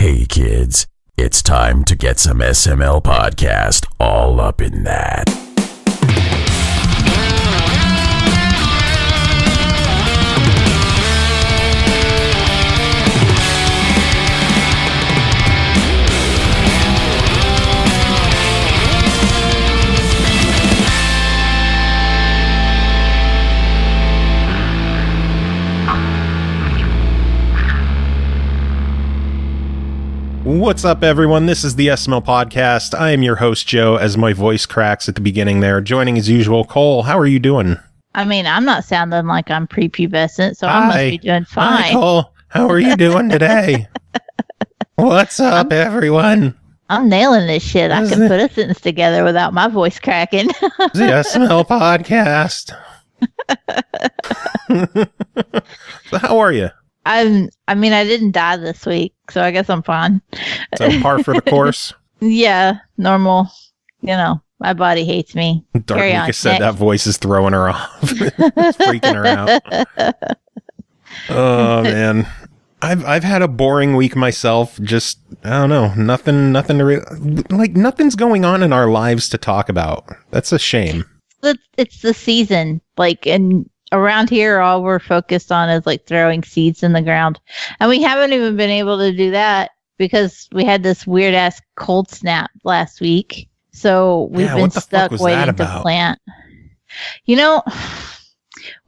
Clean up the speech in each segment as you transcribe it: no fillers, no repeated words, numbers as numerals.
Hey kids, it's time to get some SML podcast all up in that. What's up, everyone? This is the SML Podcast. I am your host, Joe, as my voice cracks at the beginning there. Joining as usual, Cole. How are you doing? I mean, I'm not sounding like I'm prepubescent, so I must be doing fine. Hi, Cole. How are you doing today? What's up, everyone? I'm nailing this shit. I can put a sentence together without my voice cracking. The SML Podcast. So how are you? I didn't die this week, so I guess I'm fine. So par for the course? Yeah, normal. You know, my body hates me. Dark Mika said that voice is throwing her off. It's freaking her out. Oh, man. I've had a boring week myself. Just, I don't know, nothing nothing's going on in our lives to talk about. That's a shame. It's the season, and around here, all we're focused on is throwing seeds in the ground. And we haven't even been able to do that because we had this weird ass cold snap last week. So we've been stuck waiting to plant. You know,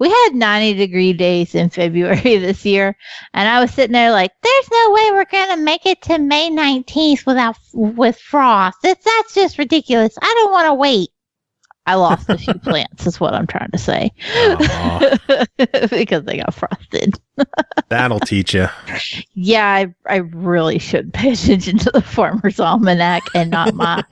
we had 90-degree days in February this year. And I was sitting there there's no way we're going to make it to May 19th with frost. That's just ridiculous. I don't want to wait. I lost a few plants, is what I'm trying to say. Because they got frosted. That'll teach you. Yeah, I really should pay attention to the Farmer's Almanac and not my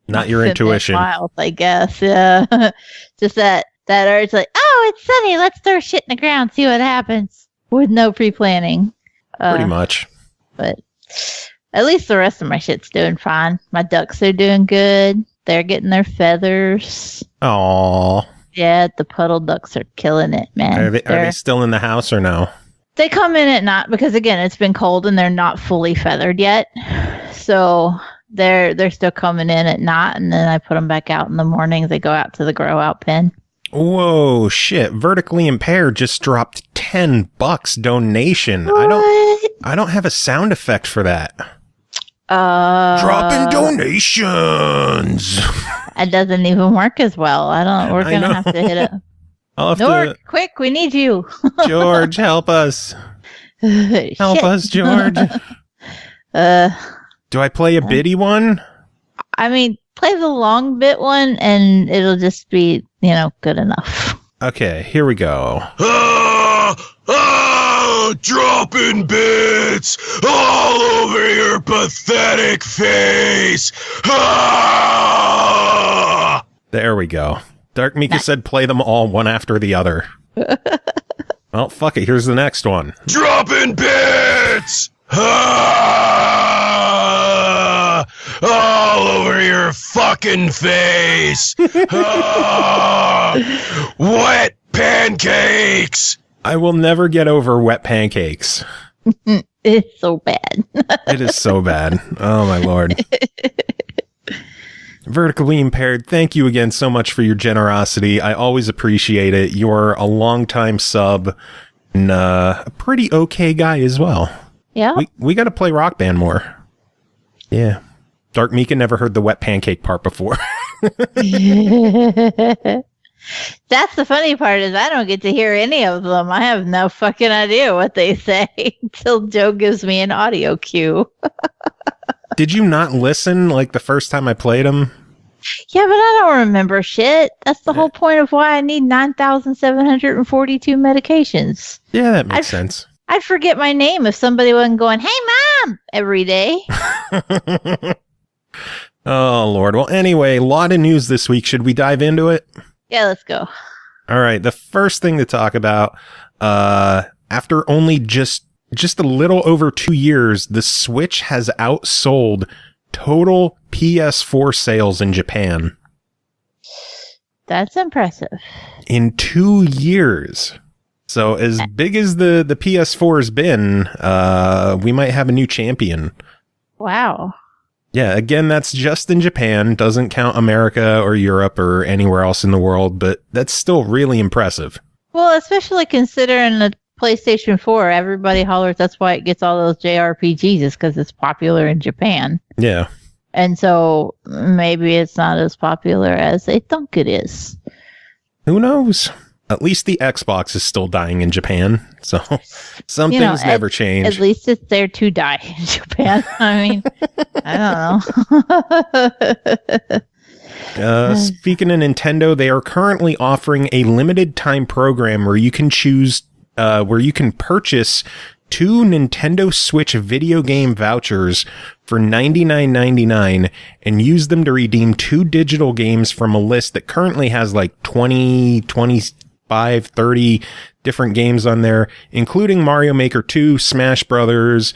not your intuition. Miles, I guess. Yeah. Just that urge oh, it's sunny. Let's throw shit in the ground, see what happens. With no pre-planning. Pretty much. But at least the rest of my shit's doing fine. My ducks are doing good. They're getting their feathers. Aww. Yeah, the puddle ducks are killing it, man. Are they still in the house or no? They come in at night because, again, it's been cold and they're not fully feathered yet. So they're still coming in at night, and then I put them back out in the mornings. They go out to the grow out pen. Whoa, shit. Vertically Impaired just dropped $10 donation. What? I don't have a sound effect for that. Dropping donations. It doesn't even work as well. We're going to have to hit it. Nork, quick, we need you. George, help us. Help us, George. Do I play a bitty one? I mean, play the long bit one and it'll just be, good enough. Okay, here we go. Dropping bits all over your pathetic face. There we go. Dark Mika said play them all one after the other. Well, fuck it. Here's the next one. Dropping bits all over your fucking face. Wet pancakes. I will never get over wet pancakes. It's so bad. It is so bad. Oh, my Lord. Vertically Impaired, thank you again so much for your generosity. I always appreciate it. You're a longtime sub and a pretty okay guy as well. Yeah. We got to play Rock Band more. Yeah. Dark Mika never heard the wet pancake part before. That's the funny part is I don't get to hear any of them. I have no fucking idea what they say until Joe gives me an audio cue. Did you not listen the first time I played them? Yeah, but I don't remember shit. That's the whole point of why I need 9,742 medications. Yeah, that makes sense. I'd forget my name if somebody wasn't going, "Hey, Mom," every day. Oh, Lord. Well, anyway, a lot of news this week. Should we dive into it? Yeah, let's go. All right. The first thing to talk about, after only just a little over 2 years, the Switch has outsold total PS4 sales in Japan. That's impressive. In 2 years. So as big as the PS4 has been, we might have a new champion. Wow. Yeah, again, that's just in Japan. Doesn't count America or Europe or anywhere else in the world, but that's still really impressive. Well, especially considering the PlayStation 4, everybody hollers that's why it gets all those JRPGs, is because it's popular in Japan. Yeah. And so maybe it's not as popular as they think it is. Who knows? At least the Xbox is still dying in Japan, so some things never change. At least it's there to die in Japan. I mean, I don't know. Speaking of Nintendo, they are currently offering a limited time program where you can choose, where you can purchase 2 Nintendo Switch video game vouchers for $99.99 and use them to redeem 2 digital games from a list that currently has like 30 different games on there, including Mario Maker 2, Smash Brothers,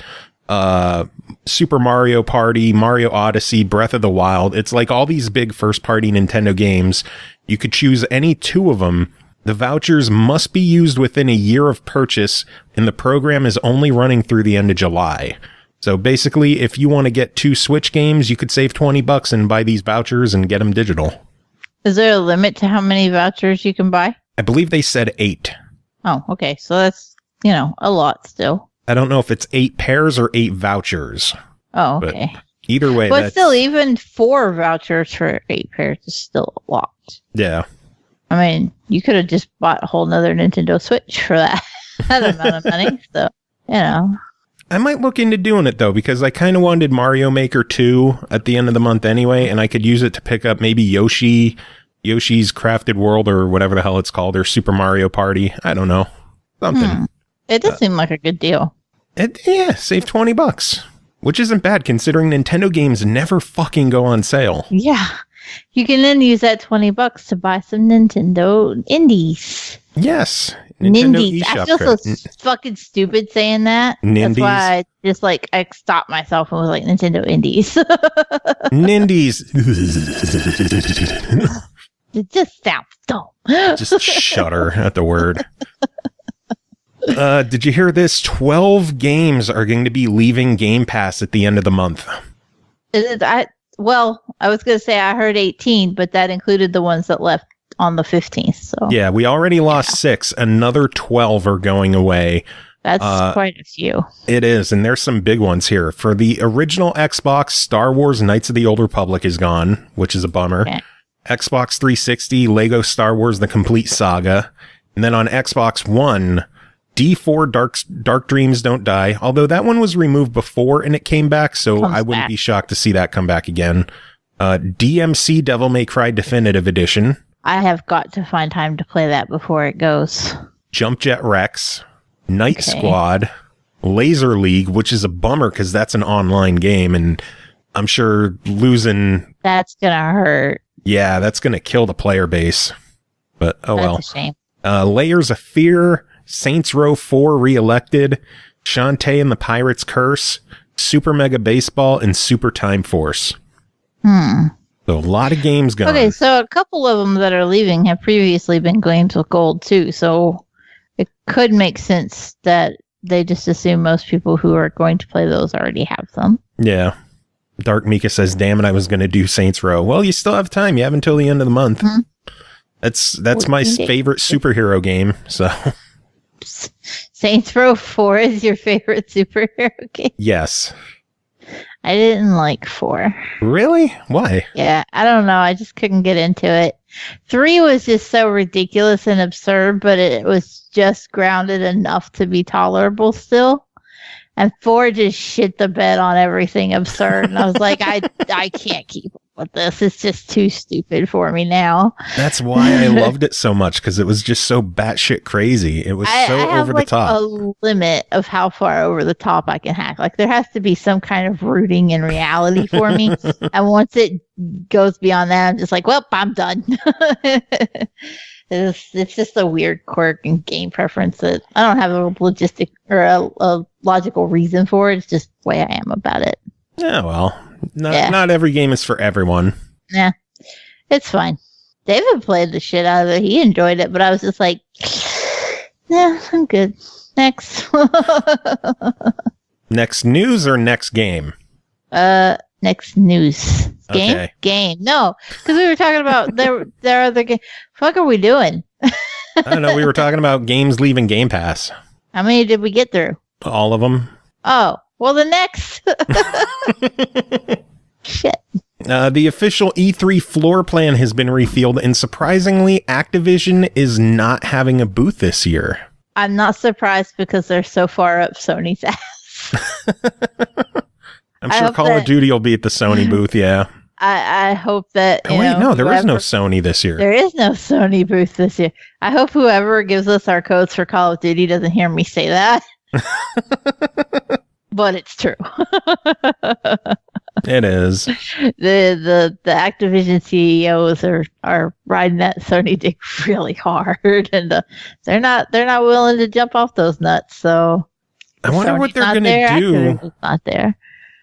Super Mario Party, Mario Odyssey, Breath of the Wild. It's like all these big first-party Nintendo games. You could choose any 2 of them. The vouchers must be used within a year of purchase, and the program is only running through the end of July. So basically, if you want to get 2 Switch games, you could save $20 and buy these vouchers and get them digital. Is there a limit to how many vouchers you can buy? I believe they said 8. Oh, okay. So that's, a lot still. I don't know if it's 8 pairs or 8 vouchers. Oh, okay. But either way, but still, even 4 vouchers for 8 pairs is still a lot. Yeah. I mean, you could have just bought a whole nother Nintendo Switch for that amount of money. So, I might look into doing it, though, because I kind of wanted Mario Maker 2 at the end of the month anyway, and I could use it to pick up maybe Yoshi's Crafted World or whatever the hell it's called, or Super Mario Party. I don't know. Something. It does seem like a good deal. Save $20, which isn't bad considering Nintendo games never fucking go on sale. Yeah. You can then use that $20 to buy some Nintendo indies. Yes. Nintendo Nindies. I feel so fucking stupid saying that. Nindies. That's why I stopped myself and was like, Nintendo indies. Nindies. It just sounds dumb. Just shudder at the word. Did you hear this? 12 games are going to be leaving Game Pass at the end of the month. I was going to say I heard 18, but that included the ones that left on the 15th. So yeah, we already lost 6. Another 12 are going away. That's quite a few. It is, and there's some big ones here. For the original Xbox, Star Wars Knights of the Old Republic is gone, which is a bummer. Okay. Xbox 360, Lego Star Wars The Complete Saga. And then on Xbox One, D4 Dark Dreams Don't Die, although that one was removed before and it came back, so I wouldn't be shocked to see that come back again. DMC Devil May Cry Definitive Edition. I have got to find time to play that before it goes. Jump Jet Rex, Night Squad, Laser League, which is a bummer because that's an online game, and I'm sure losing... That's gonna hurt. Yeah, that's gonna kill the player base. But, That's a shame. Layers of Fear, Saints Row 4 Re-Elected, Shantae and the Pirate's Curse, Super Mega Baseball, and Super Time Force. So a lot of games gone. Okay, so a couple of them that are leaving have previously been games with gold too, so it could make sense that they just assume most people who are going to play those already have them. Yeah. Dark Mika says, damn it, I was going to do Saints Row. Well, you still have time. You have until the end of the month. That's my favorite superhero game, so... Saints Row 4 is your favorite superhero game? Yes. I didn't like 4. Really? Why? Yeah, I don't know. I just couldn't get into it. 3 was just so ridiculous and absurd, but it was just grounded enough to be tolerable still. And 4 just shit the bed on everything absurd. And I was like, I can't keep up with this. It's just too stupid for me now. That's why I loved it so much, because it was just so batshit crazy. It was so over the top. I have a limit of how far over the top I can hack. Like, there has to be some kind of rooting in reality for me. And once it goes beyond that, I'm just like, well, I'm done. It's just a weird quirk and game preference that I don't have a logistic or a logical reason for it. It's just the way I am about it. Yeah, well, not every game is for everyone. Yeah, it's fine. David played the shit out of it. He enjoyed it, but I was just like, Yeah, I'm good. Next. Next news or next game? Next news. Game? Okay. Game. No, because we were talking about there are other games. Fuck are we doing? I don't know. We were talking about games leaving Game Pass. How many did we get through? All of them. Oh, well, the next. Shit. The official E3 floor plan has been revealed, and surprisingly, Activision is not having a booth this year. I'm not surprised because they're so far up Sony's ass. I'm sure Call of Duty will be at the Sony booth, yeah. I hope that. There is no Sony this year. There is no Sony booth this year. I hope whoever gives us our codes for Call of Duty doesn't hear me say that. But it's true. It is. The Activision CEOs are riding that Sony dick really hard, and they're not willing to jump off those nuts. So I wonder what they're going to do. Activision's not there.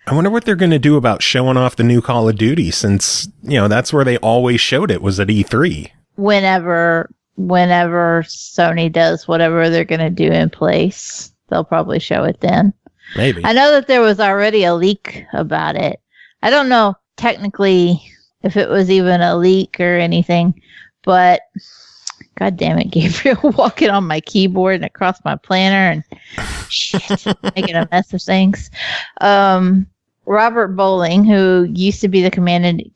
I wonder what they're going to do about showing off the new Call of Duty, since that's where they always showed it, was at E3. Whenever Sony does whatever they're going to do in place, they'll probably show it then. Maybe. I know that there was already a leak about it. I don't know technically if it was even a leak or anything, but God damn it, Gabriel, walking on my keyboard and across my planner and shit, making a mess of things. Robert Bowling, who used to be the community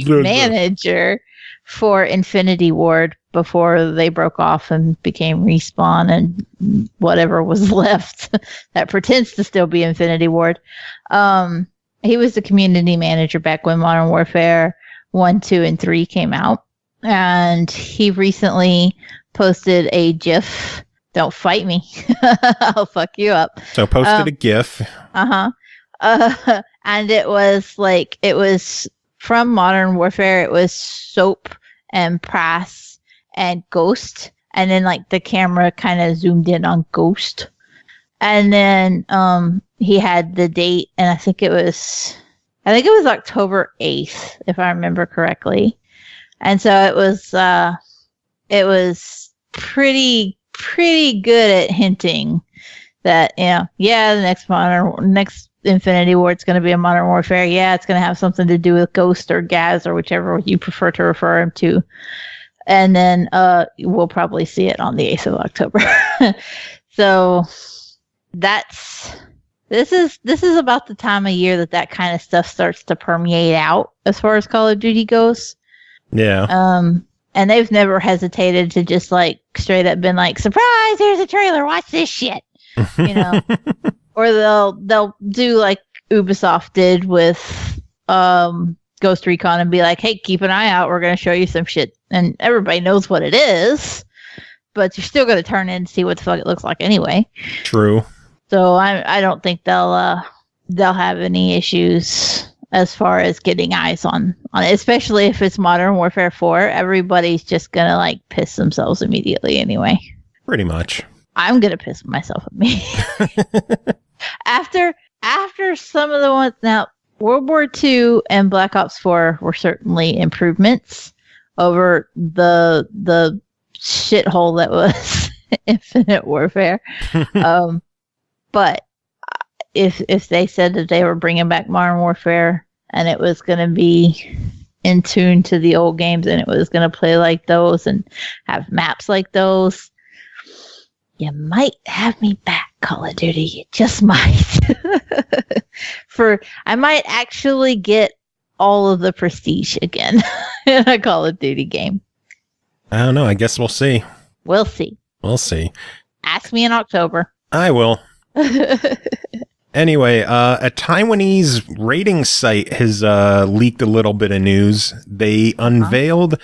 manager for Infinity Ward before they broke off and became Respawn and whatever was left that pretends to still be Infinity Ward. He was the community manager back when Modern Warfare 1, 2, and 3 came out. And he recently posted a GIF. Don't fight me. I'll fuck you up. So posted a GIF. And it was from Modern Warfare. It was Soap and Prass and Ghost. And then the camera kind of zoomed in on Ghost. And then he had the date, and I think it was October 8th, if I remember correctly. And so it was pretty good at hinting that, the next Infinity Ward is going to be a Modern Warfare. Yeah, it's going to have something to do with Ghost or Gaz or whichever you prefer to refer him to. And then we'll probably see it on the 8th of October. So this is about the time of year that kind of stuff starts to permeate out as far as Call of Duty goes. Yeah. And they've never hesitated to just straight up been surprise, here's a trailer, watch this shit. Or they'll do like Ubisoft did with Ghost Recon and be like, hey, keep an eye out, we're going to show you some shit. And everybody knows what it is, but you're still going to turn in and see what the fuck it looks like anyway. True. So I don't think they'll have any issues as far as getting eyes on it, especially if it's Modern Warfare 4. Everybody's just going to piss themselves immediately anyway. Pretty much. I'm going to piss myself at me. After some of the ones, now World War II and Black Ops 4 were certainly improvements over the shithole that was Infinite Warfare. But if they said that they were bringing back Modern Warfare and it was going to be in tune to the old games and it was going to play like those and have maps like those, you might have me back, Call of Duty. You just might. I might actually get all of the prestige again in a Call of Duty game. I don't know. I guess we'll see. We'll see. We'll see. Ask me in October. I will. Anyway, a Taiwanese rating site has leaked a little bit of news. They unveiled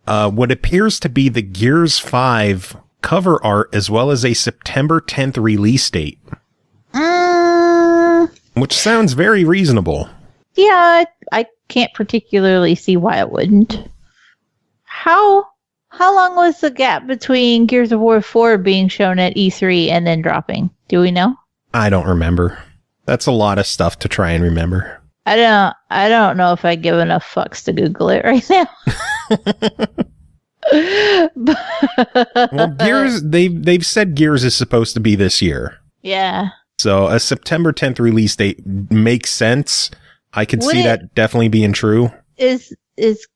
what appears to be the Gears 5 cover art as well as a September 10th release date. Which sounds very reasonable. Yeah, I can't particularly see why it wouldn't. How long was the gap between Gears of War 4 being shown at E3 and then dropping? Do we know? I don't remember. That's a lot of stuff to try and remember. I don't know if I give enough fucks to Google it right now. Well, Gears, they've said Gears is supposed to be this year. Yeah. So a September 10th release date makes sense. I could see that definitely being true. Is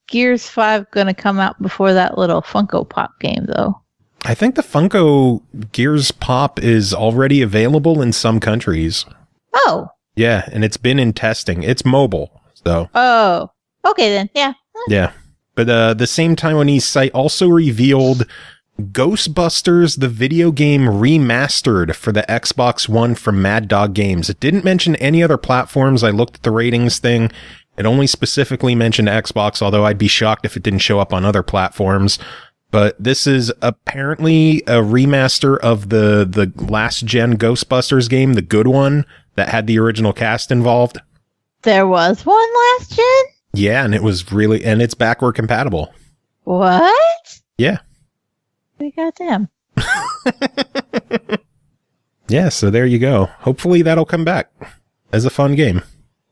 Gears 5 going to come out before that little Funko Pop game, though? I think the Funko Gears Pop is already available in some countries. Oh. Yeah, and it's been in testing. It's mobile, so. Oh. Okay, then. Yeah. Yeah. But the same Taiwanese site also revealed Ghostbusters, the video game remastered for the Xbox One from Mad Dog Games. It didn't mention any other platforms. I looked at the ratings thing. It only specifically mentioned Xbox, although I'd be shocked if it didn't show up on other platforms. But this is apparently a remaster of the last-gen Ghostbusters game, the good one, that had the original cast involved. There was one last gen? Yeah, and it's backward compatible. What? Yeah. Goddamn. Yeah, so there you go. Hopefully that'll come back as a fun game.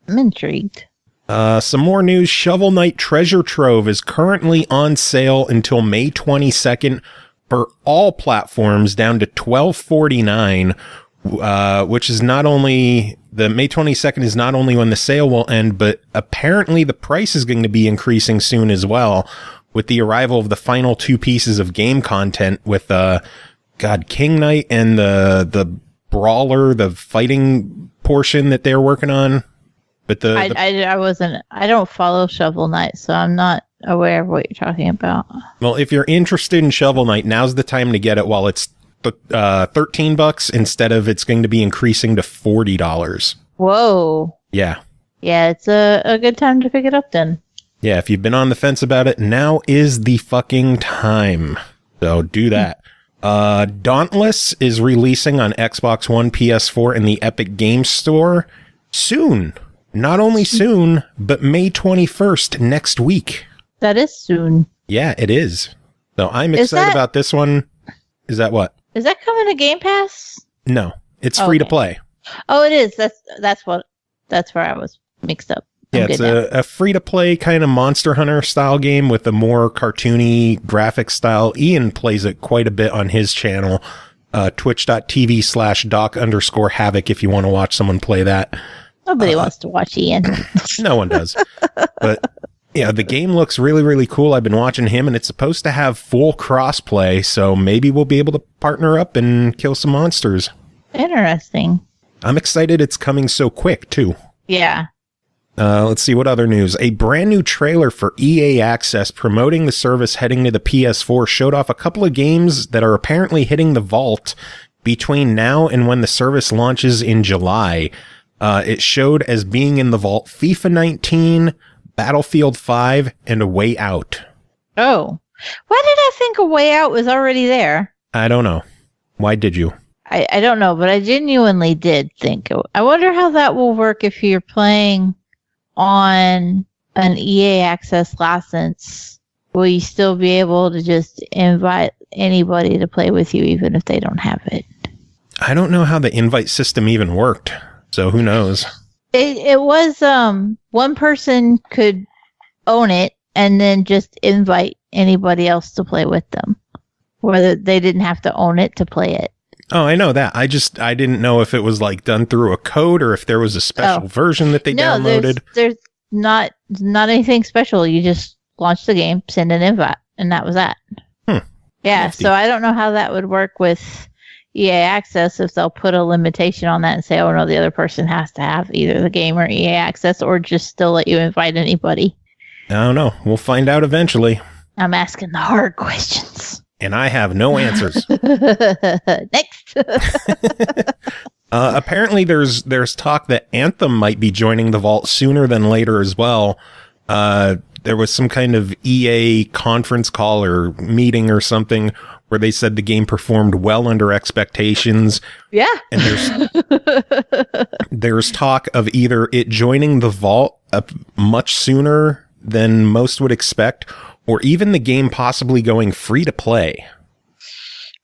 I'm intrigued. Some more news. Shovel Knight Treasure Trove is currently on sale until May 22nd for all platforms, down to $12.49, which is not only... The May 22nd is not only when the sale will end, but apparently the price is going to be increasing soon as with the arrival of the final two pieces of game content with, King Knight and the Brawler, the fighting portion that they're working on. But I don't follow Shovel Knight, so I'm not aware of what you're talking about. Well, if you're interested in Shovel Knight, now's the time to get it while it's $13 instead of it's going to be increasing to $40. Whoa. Yeah. Yeah, it's a good time to pick it up then. Yeah, if you've been on the fence about it, now is the fucking time. So do that. Dauntless is releasing on Xbox One, PS4, and the Epic Games Store soon. Not only soon, but May 21st next week. That is soon. Yeah, it is. So I'm excited about this one. Is that what? Is that coming to Game Pass? No, it's free to play. Oh, it is. That's where I was mixed up. Yeah, it's a free to play kind of Monster Hunter style game with a more cartoony graphic style. Ian plays it quite a bit on his channel, twitch.tv/doc_havoc if you want to watch someone play that. Nobody wants to watch Ian. No one does. But yeah, the game looks really, really cool. I've been watching him, and it's supposed to have full crossplay, so maybe we'll be able to partner up and kill some monsters. Interesting. I'm excited it's coming so quick, too. Yeah. Let's see what other news. A brand new trailer for EA Access promoting the service heading to the PS4 showed off a couple of games that are apparently hitting the vault between now and when the service launches in July. It showed as being in the vault FIFA 19, Battlefield 5, and A Way Out. Oh. Why did I think A Way Out was already there? I don't know. Why did you? I don't know, but I genuinely did think. I wonder how that will work if you're playing on an EA Access license. Will you still be able to just invite anybody to play with you even if they don't have it? I don't know how the invite system even worked, so who knows? It was one person could own it and then just invite anybody else to play with them, whether they didn't have to own it to play it. Oh, I know that. I didn't know if it was like done through a code or if there was a special version that they downloaded. There's not anything special. You just launch the game, send an invite, and that was that. Yeah, nifty. So I don't know how that would work with EA Access, if they'll put a limitation on that and say, oh no, the other person has to have either the game or EA Access, or just still let you invite anybody. I don't know. We'll find out eventually. I'm asking the hard questions. And I have no answers. Next. Apparently there's talk that Anthem might be joining the vault sooner than later as well. There was some kind of EA conference call or meeting or something where they said the game performed well under expectations. Yeah. And there's talk of either it joining the vault much sooner than most would expect, or even the game possibly going free to play.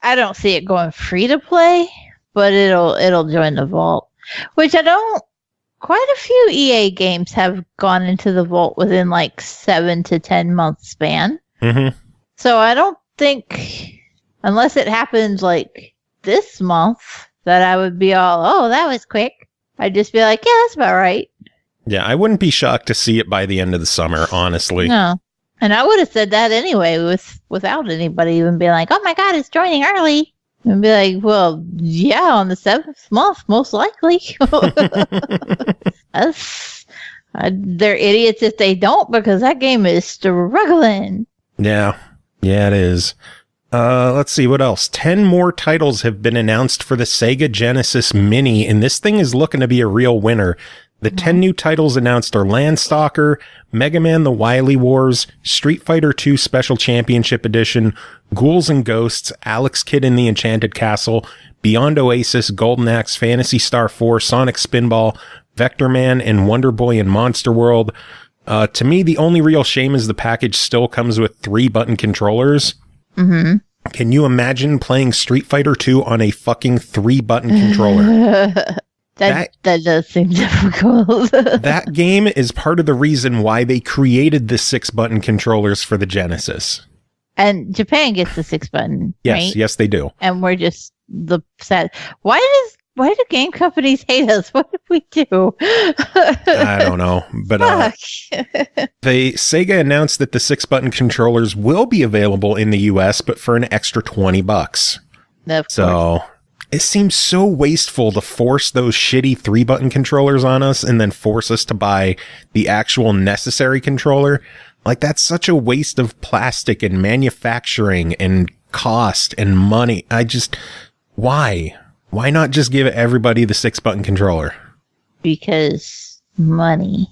I don't see it going free to play, but it'll join the vault, which quite a few EA games have gone into the vault within like 7 to 10 month span. Mm-hmm. So I don't think, unless it happens like this month, that I would be all, oh, that was quick. I'd just be like, yeah, that's about right. Yeah, I wouldn't be shocked to see it by the end of the summer, honestly. No. And I would have said that anyway without anybody even being like, oh my God, it's joining early. And be like, well, yeah, on the 7th month, most likely. They're idiots if they don't, because that game is struggling. Yeah, it is. Let's see, what else? 10 more titles have been announced for the Sega Genesis Mini, and this thing is looking to be a real winner. The 10 new titles announced are Landstalker, Mega Man The Wily Wars, Street Fighter II Special Championship Edition, Ghouls and Ghosts, Alex Kidd in the Enchanted Castle, Beyond Oasis, Golden Axe, Phantasy Star 4, Sonic Spinball, Vector Man, and Wonder Boy in Monster World. To me, the only real shame is the package still comes with 3-button controllers. Mm-hmm. Can you imagine playing Street Fighter 2 on a fucking 3-button controller? That does seem difficult. That game is part of the reason why they created the 6-button controllers for the Genesis. And Japan gets the 6-button, Yes, right? yes, they do. And we're just the sad. Why do game companies hate us? What did we do? I don't know. But Sega announced that the 6-button controllers will be available in the US, but for an extra $20. So it seems so wasteful to force those shitty 3-button controllers on us and then force us to buy the actual necessary controller. Like, that's such a waste of plastic and manufacturing and cost and money. Why? Why not just give everybody the 6-button controller? Because money.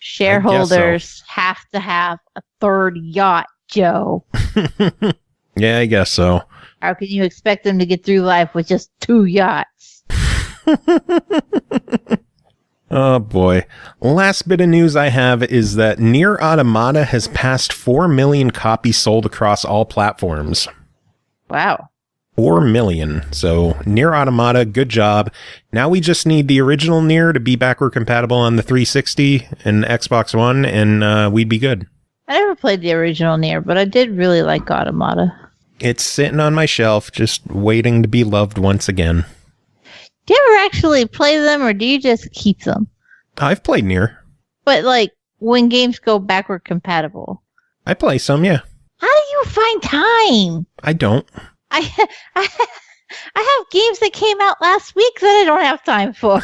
Shareholders have to have a third yacht, Joe. Yeah, I guess so. How can you expect them to get through life with just 2 yachts? Oh boy. Last bit of news I have is that Nier Automata has passed 4 million copies sold across all platforms. Wow. 4 million. So Nier Automata, good job. Now we just need the original Nier to be backward compatible on the 360 and Xbox One, and we'd be good. I never played the original Nier, but I did really like Automata. It's sitting on my shelf, just waiting to be loved once again. Do you ever actually play them, or do you just keep them? I've played Nier. But, like, when games go backward compatible. I play some, yeah. How do you find time? I don't. I have games that came out last week that I don't have time for.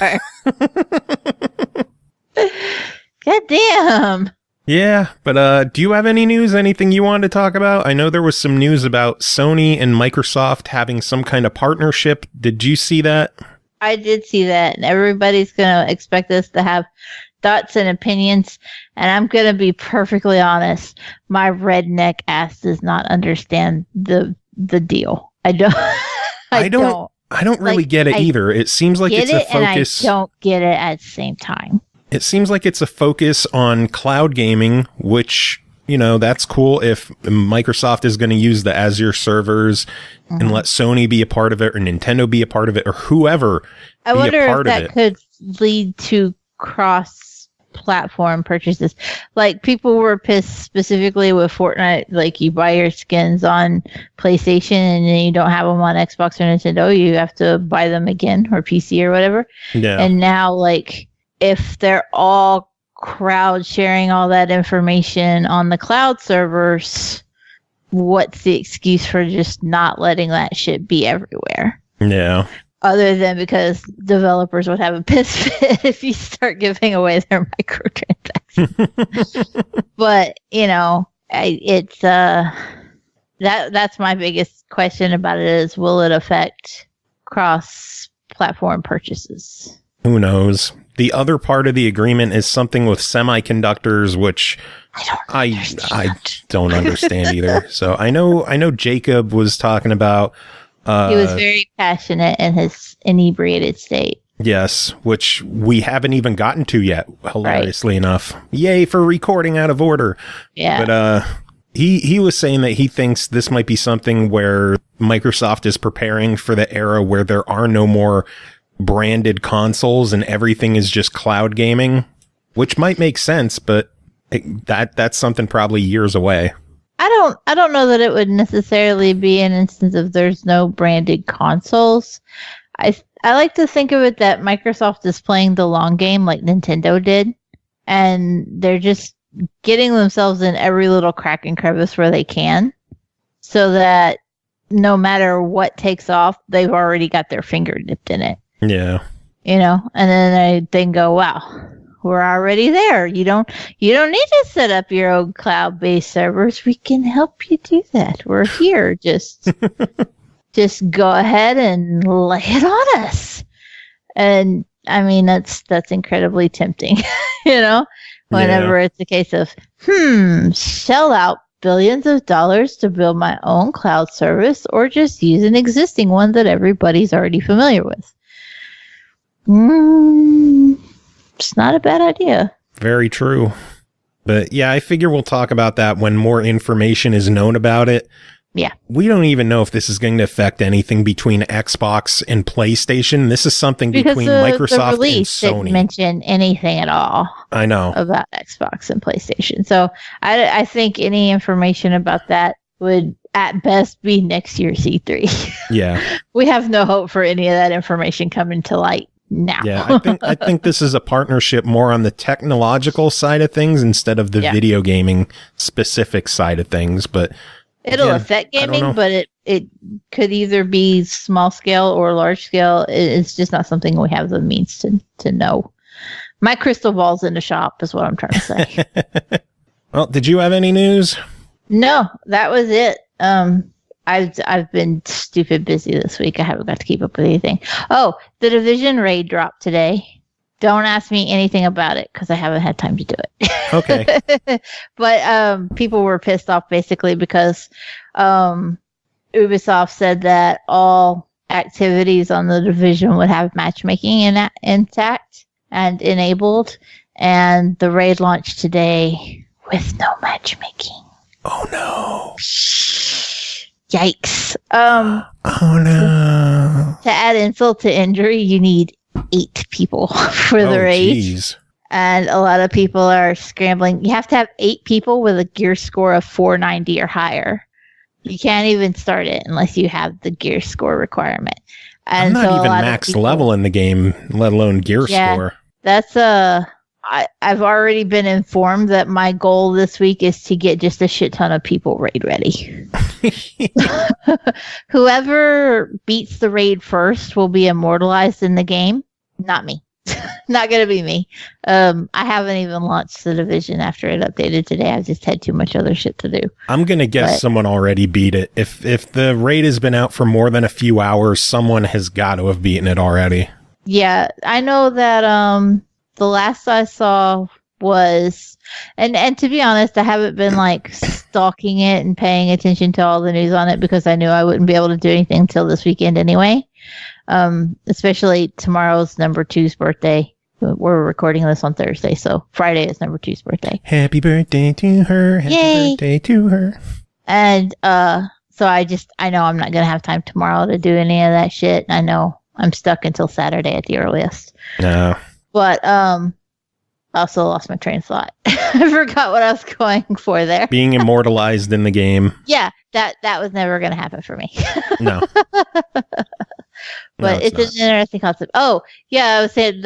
God damn. Yeah, but do you have any news? Anything you wanted to talk about? I know there was some news about Sony and Microsoft having some kind of partnership. Did you see that? I did see that, and everybody's going to expect us to have thoughts and opinions, and I'm going to be perfectly honest. My redneck ass does not understand the deal. I don't. I don't really get it either. It seems like it's a focus. And I don't get it at the same time. It seems like it's a focus on cloud gaming, which, you know, that's cool if Microsoft is going to use the Azure servers and let Sony be a part of it, or Nintendo be a part of it, or whoever I be wonder a part if of that it. could lead to cross-platform purchases. Like, people were pissed specifically with Fortnite. Like, you buy your skins on PlayStation and then you don't have them on Xbox or Nintendo. You have to buy them again, or PC or whatever. Yeah. And now, like, if they're all crowd sharing all that information on the cloud servers, what's the excuse for just not letting that shit be everywhere? Yeah. Other than because developers would have a piss fit if you start giving away their microtransactions. But, you know, it's that's my biggest question about it is, will it affect cross-platform purchases? Who knows? The other part of the agreement is something with semiconductors, which I don't understand either. So I know Jacob was talking about. He was very passionate in his inebriated state. Yes, which we haven't even gotten to yet, hilariously enough. Yay for recording out of order. Yeah. But he was saying that he thinks this might be something where Microsoft is preparing for the era where there are no more branded consoles and everything is just cloud gaming, which might make sense, but that's something probably years away. I don't know that it would necessarily be an instance of there's no branded consoles. I like to think of it that Microsoft is playing the long game like Nintendo did, and they're just getting themselves in every little crack and crevice where they can, so that no matter what takes off, they've already got their finger dipped in it. Yeah. You know, and then they go, wow, we're already there. You don't need to set up your own cloud-based servers. We can help you do that. We're here. Just go ahead and lay it on us. And I mean, that's incredibly tempting, you know, whenever it's a case of, shell out billions of dollars to build my own cloud service or just use an existing one that everybody's already familiar with. It's not a bad idea. Very true. But yeah, I figure we'll talk about that when more information is known about it. Yeah. We don't even know if this is going to affect anything between Xbox and PlayStation. This is something between Microsoft the release and Sony. Didn't mention anything at all. I know. About Xbox and PlayStation. So I think any information about that would at best be next year's E3. Yeah. We have no hope for any of that information coming to light now. Yeah, I think this is a partnership more on the technological side of things instead of the video gaming specific side of things, but it'll affect gaming, but it could either be small scale or large scale. It's just not something we have the means to know. My crystal ball's in the shop is what I'm trying to say. Well, did you have any news? No, that was it. I've been stupid busy this week. I haven't got to keep up with anything. Oh, the Division raid dropped today. Don't ask me anything about it because I haven't had time to do it. Okay. But people were pissed off basically because Ubisoft said that all activities on the Division would have matchmaking intact and enabled, and the raid launched today with no matchmaking. Oh no. Yikes. Oh no. To add insult to injury, you need 8 people for the raid. Geez. And a lot of people are scrambling. You have to have 8 people with a gear score of 490 or higher. You can't even start it unless you have the gear score requirement. And I'm not even max level in the game, let alone gear score. That's I've already been informed that my goal this week is to get just a shit ton of people raid ready. Whoever beats the raid first will be immortalized in the game. Not me. Not going to be me. I haven't even launched the Division after it updated today. I've just had too much other shit to do. I'm going to guess someone already beat it. If the raid has been out for more than a few hours, someone has got to have beaten it already. Yeah, I know that the last I saw was, and to be honest, I haven't been like stalking it and paying attention to all the news on it because I knew I wouldn't be able to do anything until this weekend anyway. Especially tomorrow's number 2's birthday. We're recording this on Thursday, so Friday is number 2's birthday. Happy birthday to her. Happy birthday to her. And so I know I'm not going to have time tomorrow to do any of that shit. I know I'm stuck until Saturday at the earliest. No. But I also lost my train of thought. I forgot what I was going for there. Being immortalized in the game. Yeah, that was never going to happen for me. No. But it's an interesting concept. Oh, yeah, I was saying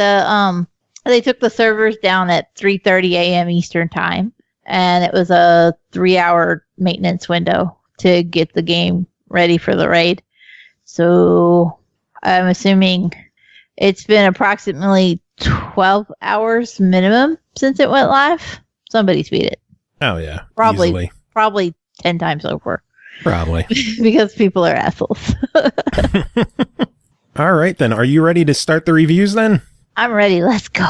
they took the servers down at 3:30 a.m. Eastern time, and it was a 3-hour maintenance window to get the game ready for the raid. So I'm assuming it's been approximately 12 hours minimum since it went live. Somebody's beat it. Oh, yeah. Probably 10 times over. Probably. Because people are assholes. All right, then. Are you ready to start the reviews, then? I'm ready. Let's go.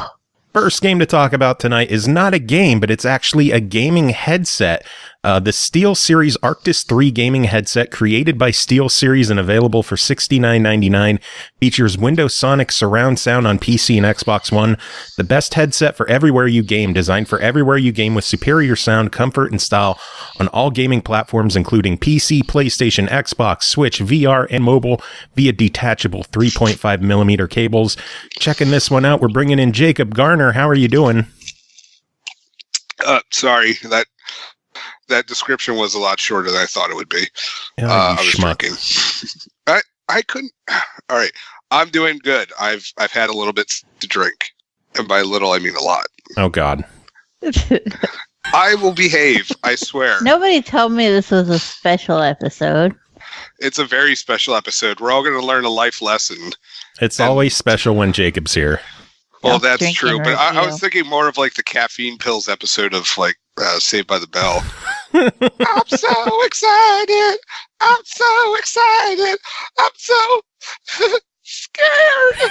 First game to talk about tonight is not a game, but it's actually a gaming headset. The SteelSeries Arctis 3 gaming headset, created by SteelSeries and available for $69.99, features Windows Sonic surround sound on PC and Xbox One. The best headset for everywhere you game, designed for everywhere you game with superior sound, comfort, and style on all gaming platforms, including PC, PlayStation, Xbox, Switch, VR, and mobile via detachable 3.5mm cables. Checking this one out, we're bringing in Jacob. Garner, how are you doing? Sorry, that description was a lot shorter than I thought it would be. Yeah, I was drinking. I couldn't. All right, I'm doing good. I've had a little bit to drink, and by little I mean a lot. Oh God. I will behave. I swear. Nobody told me this was a special episode. It's a very special episode. We're all going to learn a life lesson. It's always special when Jacob's here. Well, Don't that's drink true, and but I review. was thinking more of like the caffeine pills episode of like Saved by the Bell. I'm so excited. I'm so excited. I'm so scared.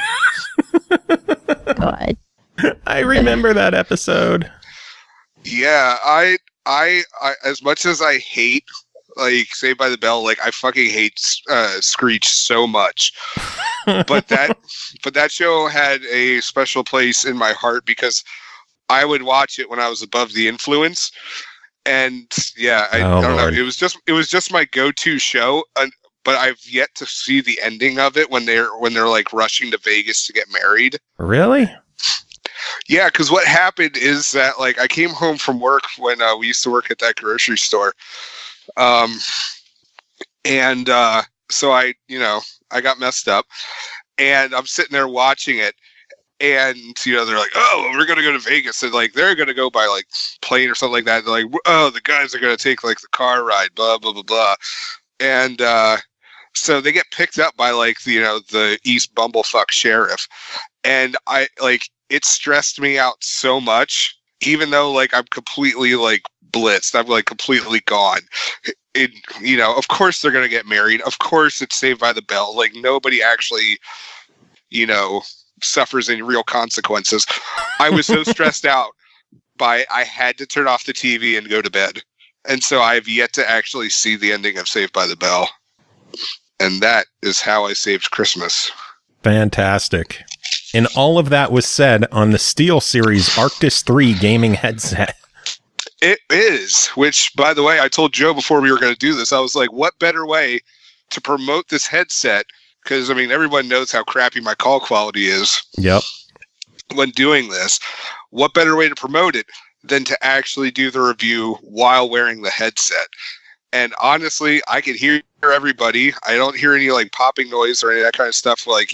God. I remember that episode. Yeah, I as much as I hate like Saved by the Bell, like I fucking hate Screech so much. But that show had a special place in my heart because I would watch it when I was above the influence. And yeah, I don't know. Lord. It was just my go-to show. But I've yet to see the ending of it when they're like rushing to Vegas to get married. Really? Yeah, because what happened is that like I came home from work when we used to work at that grocery store, and so I got messed up, and I'm sitting there watching it, and they're like, oh, we're gonna go to Vegas, and like they're gonna go by like plane or something like that. They're like, oh, the guys are gonna take like the car ride, blah blah blah blah, and so they get picked up by like the East Bumblefuck sheriff, and I like. It stressed me out so much, even though like I'm completely like blitzed. I'm like completely gone. Of course they're going to get married. Of course it's Saved by the Bell. Like nobody actually, suffers any real consequences. I was so stressed out I had to turn off the TV and go to bed. And so I've yet to actually see the ending of Saved by the Bell. And that is how I saved Christmas. Fantastic. And all of that was said on the SteelSeries Arctis 3 gaming headset. It is, which, by the way, I told Joe before we were going to do this, I was like, what better way to promote this headset? Because, I mean, everyone knows how crappy my call quality is. Yep. When doing this. What better way to promote it than to actually do the review while wearing the headset? And honestly, I could hear everybody. I don't hear any like popping noise or any of that kind of stuff, like,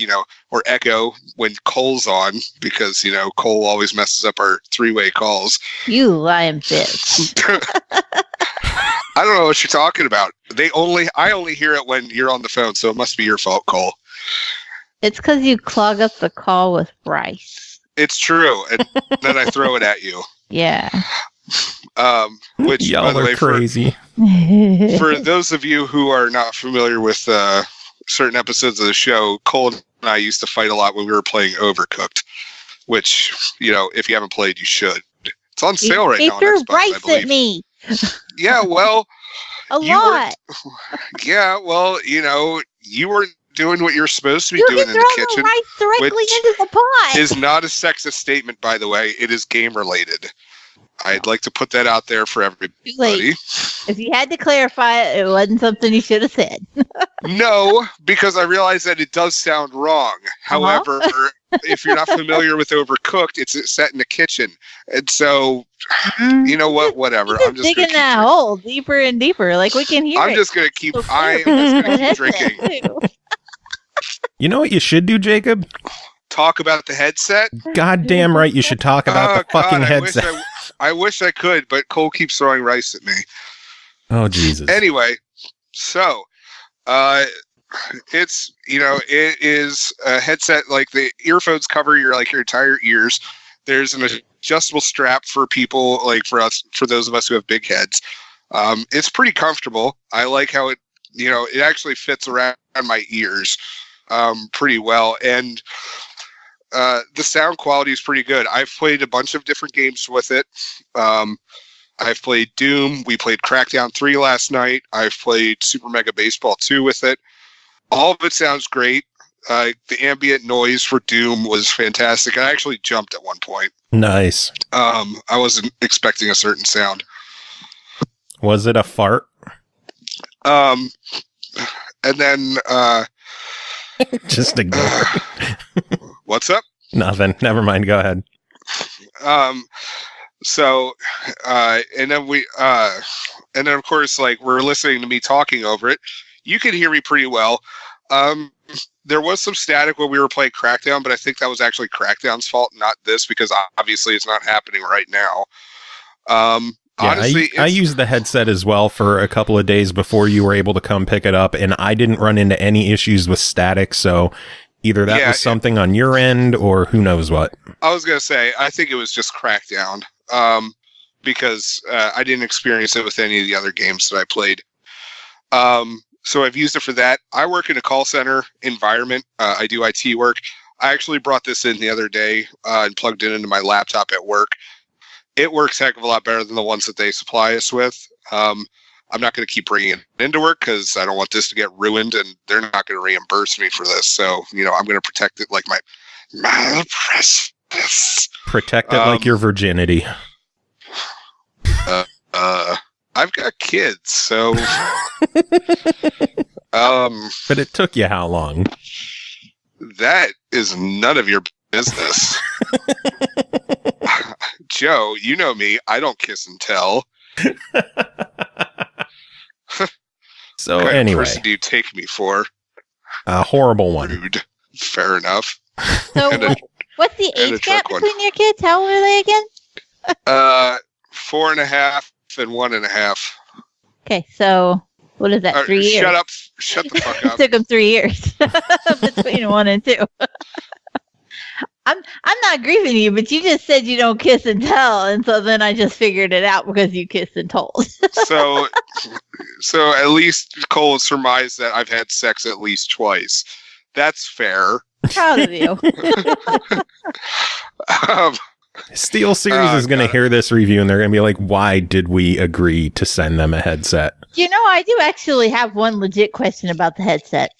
or echo when Cole's on, because, Cole always messes up our three-way calls. You lying bitch. I don't know what you're talking about. I only hear it when you're on the phone, so it must be your fault, Cole. It's because you clog up the call with rice. It's true. And then I throw it at you. Yeah. Which, Y'all by the are way, crazy. For those of you who are not familiar with certain episodes of the show, Cole and I used to fight a lot when we were playing Overcooked, which, if you haven't played, you should. It's on sale right now on threw Xbox, I rice believe. at me. Yeah, well, A lot. Yeah, well, you weren't doing what you're supposed to be You doing can in throw the kitchen. the rice directly which into the pot. Is not a sexist statement, by the way. It is game related. I'd like to put that out there for everybody. Wait, if you had to clarify it, it wasn't something you should have said. No, because I realize that it does sound wrong. However, if you're not familiar with Overcooked, it's set in the kitchen. And so, you know what? Whatever. I'm just digging that hole deeper and deeper. Like we can hear I'm it. just going to keep, So I'm clear. just going to keep drinking. You know what you should do, Jacob? Talk about the headset? Goddamn right you should talk about the fucking headset. I wish I could, but Cole keeps throwing rice at me. Oh, Jesus. Anyway, so it's it is a headset, like the earphones cover your entire ears. There's an adjustable strap for people like for those of us who have big heads. It's pretty comfortable. I like how it it actually fits around my ears pretty well, and the sound quality is pretty good. I've played a bunch of different games with it. I've played Doom. We played Crackdown 3 last night. I've played Super Mega Baseball 2 with it. All of it sounds great. The ambient noise for Doom was fantastic. I actually jumped at one point. Nice. I wasn't expecting a certain sound. Was it a fart? And then just ignore it. What's up? Nothing. Never mind. Go ahead. So, and then and then of course, like, we're listening to me talking over it. You can hear me pretty well. There was some static when we were playing Crackdown, but I think that was actually Crackdown's fault, not this, because obviously it's not happening right now. Honestly, I used the headset as well for a couple of days before you were able to come pick it up, and I didn't run into any issues with static, so either that was something on your end, or who knows what. I was going to say, I think it was just Crackdown, because I didn't experience it with any of the other games that I played. So I've used it for that. I work in a call center environment. I do IT work. I actually brought this in the other day and plugged it into my laptop at work. It works a heck of a lot better than the ones that they supply us with. I'm not going to keep bringing it into work because I don't want this to get ruined, and they're not going to reimburse me for this. So, I'm going to protect it like my precious. Protect it like your virginity. I've got kids, so... But it took you how long? That is none of your business. Joe, you know me. I don't kiss and tell. So what kind anyway. of person do you take me for? A horrible one. Rude. Fair enough. So what's the age gap between your kids? How old are they again? 4.5 and 1.5. Okay, so what is that? 3 years. Shut up! Shut the fuck up. It took them 3 years between 1 and 2. I'm not grieving you, but you just said you don't kiss and tell, and so then I just figured it out because you kissed and told. so at least Cole surmised that I've had sex at least twice. That's fair. Proud of you. SteelSeries is going to hear this review and they're going to be like, why did we agree to send them a headset? I do actually have one legit question about the headset.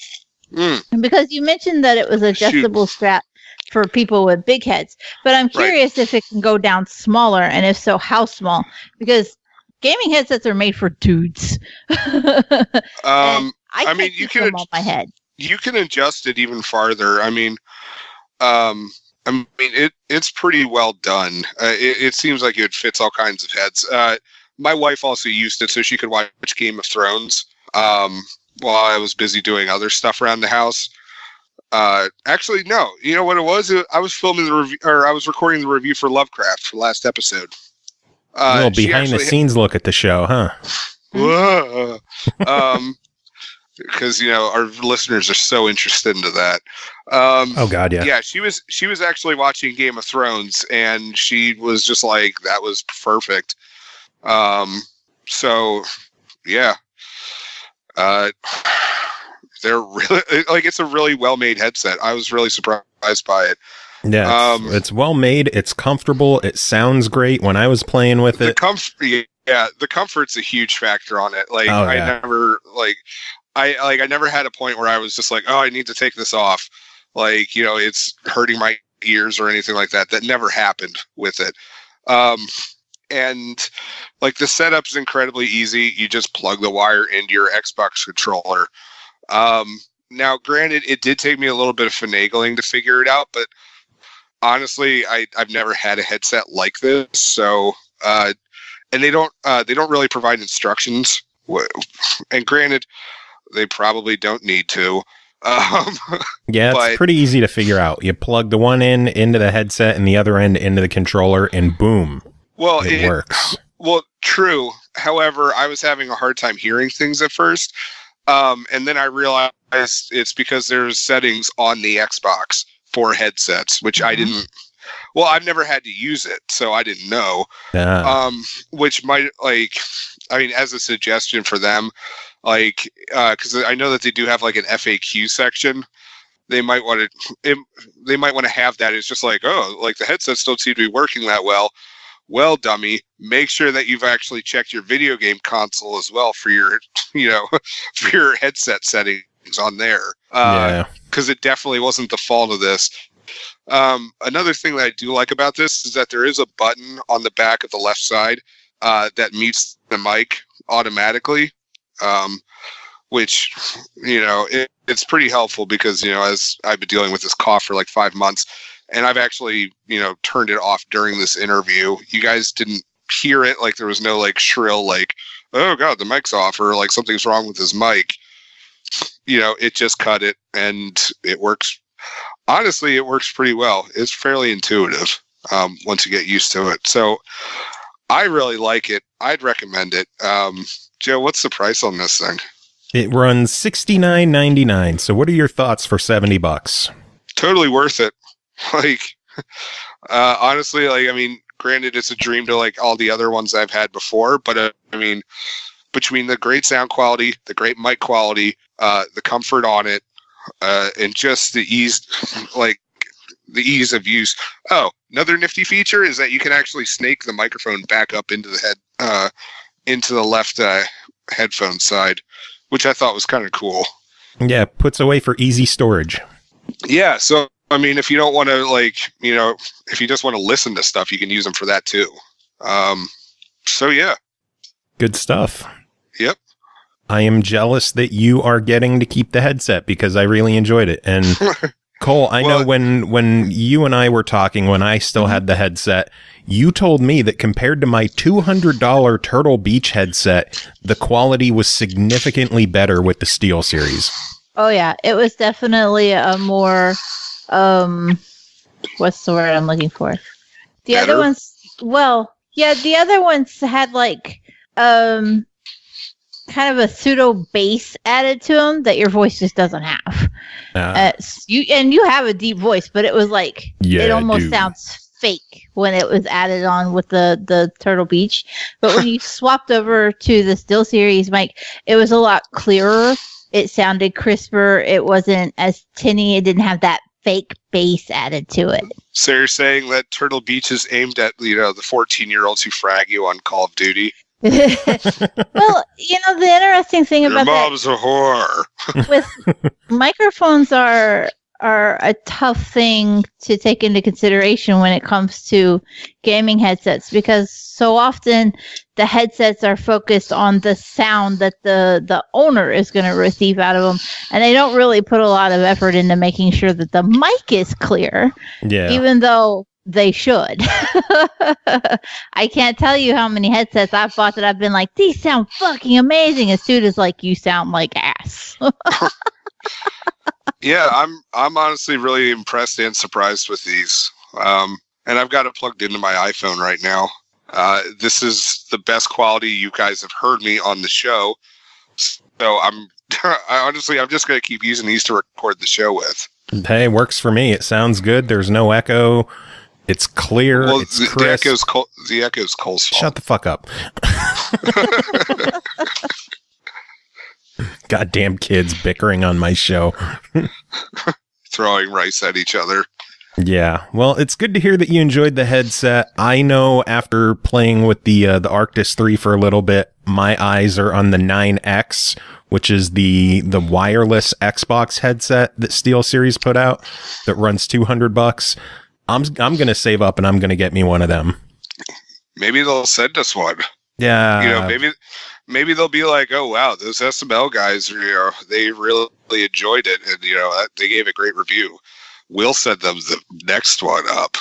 Because you mentioned that it was adjustable strap for people with big heads. But I'm curious if it can go down smaller, and if so, how small? Because gaming headsets are made for dudes. I mean, you can on my head. You can adjust it even farther. I mean, it's pretty well done. It seems like it fits all kinds of heads. My wife also used it so she could watch Game of Thrones while I was busy doing other stuff around the house. Actually, no. You know what it was? I was filming the review, or I was recording the review for Lovecraft for last episode. A little behind the scenes look at the show, huh? Because our listeners are so interested into that. Oh God, yeah. Yeah, she was actually watching Game of Thrones, and she was just like, "That was perfect." So yeah, they're really it's a really well made headset. I was really surprised by it. Yeah, it's well made. It's comfortable. It sounds great. When I was playing with it, the comfort's a huge factor on it. I never had a point where I was just like, oh, I need to take this off. It's hurting my ears or anything like that. That never happened with it. And the setup's incredibly easy. You just plug the wire into your Xbox controller. Now, granted, it did take me a little bit of finagling to figure it out, but honestly, I've never had a headset like this. So, and they don't really provide instructions. And granted, they probably don't need to. Yeah, it's pretty easy to figure out. You plug the one end into the headset and the other end into the controller, and boom, it works. Well, true. However, I was having a hard time hearing things at first, and then I realized it's because there's settings on the Xbox for headsets, which I didn't. Well, I've never had to use it, so I didn't know. Yeah. Which might as a suggestion for them. Because I know that they do have an FAQ section. They might want to have that. It's just the headsets don't seem to be working that well. Well, dummy, make sure that you've actually checked your video game console as well for your, for your headset settings on there. Because it definitely wasn't the fault of this. Another thing that I do like about this is that there is a button on the back of the left side that mutes the mic automatically. Which, it's pretty helpful because, as I've been dealing with this cough for 5 months, and I've actually, turned it off during this interview. You guys didn't hear it. There was no shrill, oh god, the mic's off, or like something's wrong with his mic. It just cut it, and it works. Honestly, it works pretty well. It's fairly intuitive once you get used to it. So I really like it. I'd recommend it. Joe, what's the price on this thing? It runs $69.99. So what are your thoughts for $70? Totally worth it. Honestly, granted, it's a dream to like all the other ones I've had before, but between the great sound quality, the great mic quality, the comfort on it, and just the ease, the ease of use. Oh, another nifty feature is that you can actually snake the microphone back up into the head, into the left headphone side, which I thought was kind of cool. Yeah, puts away for easy storage. Yeah, so if you don't want to if you just want to listen to stuff, you can use them for that too. So yeah, good stuff. Yep. I am jealous that you are getting to keep the headset because I really enjoyed it. And Cole, I know when you and I were talking, when I still had the headset, you told me that compared to my $200 Turtle Beach headset, the quality was significantly better with the SteelSeries. Oh yeah, it was definitely a more what's the word I'm looking for? The better? Other ones, the other ones had kind of a pseudo bass added to them that your voice just doesn't have. You have a deep voice, but it was it almost sounds fake when it was added on with the Turtle Beach. But when you swapped over to the SteelSeries mic, it was a lot clearer. It sounded crisper. It wasn't as tinny. It didn't have that fake bass added to it. So you're saying that Turtle Beach is aimed at the 14-year-olds who frag you on Call of Duty? Well, the interesting thing about your mom's a whore. With microphones are a tough thing to take into consideration when it comes to gaming headsets, because so often the headsets are focused on the sound that the owner is going to receive out of them, and they don't really put a lot of effort into making sure that the mic is clear. Yeah. Even though they should. I can't tell you how many headsets I've bought that I've been like, these sound fucking amazing, as soon as you sound like ass. Yeah, I'm honestly really impressed and surprised with these. And I've got it plugged into my iPhone right now. This is the best quality you guys have heard me on the show. So I'm just going to keep using these to record the show with. Hey, works for me. It sounds good. There's no echo. It's clear. Well, it's crisp. The echo's Cole's fault. Shut the fuck up. Goddamn kids bickering on my show. Throwing rice at each other. Yeah. Well, it's good to hear that you enjoyed the headset. I know after playing with the Arctis 3 for a little bit, my eyes are on the 9X, which is the wireless Xbox headset that SteelSeries put out that runs $200. I'm going to save up and I'm going to get me one of them. Maybe they'll send us one. Yeah. Maybe they'll be like, oh, wow, those SML guys, they really enjoyed it. And, they gave a great review. We'll send them the next one up.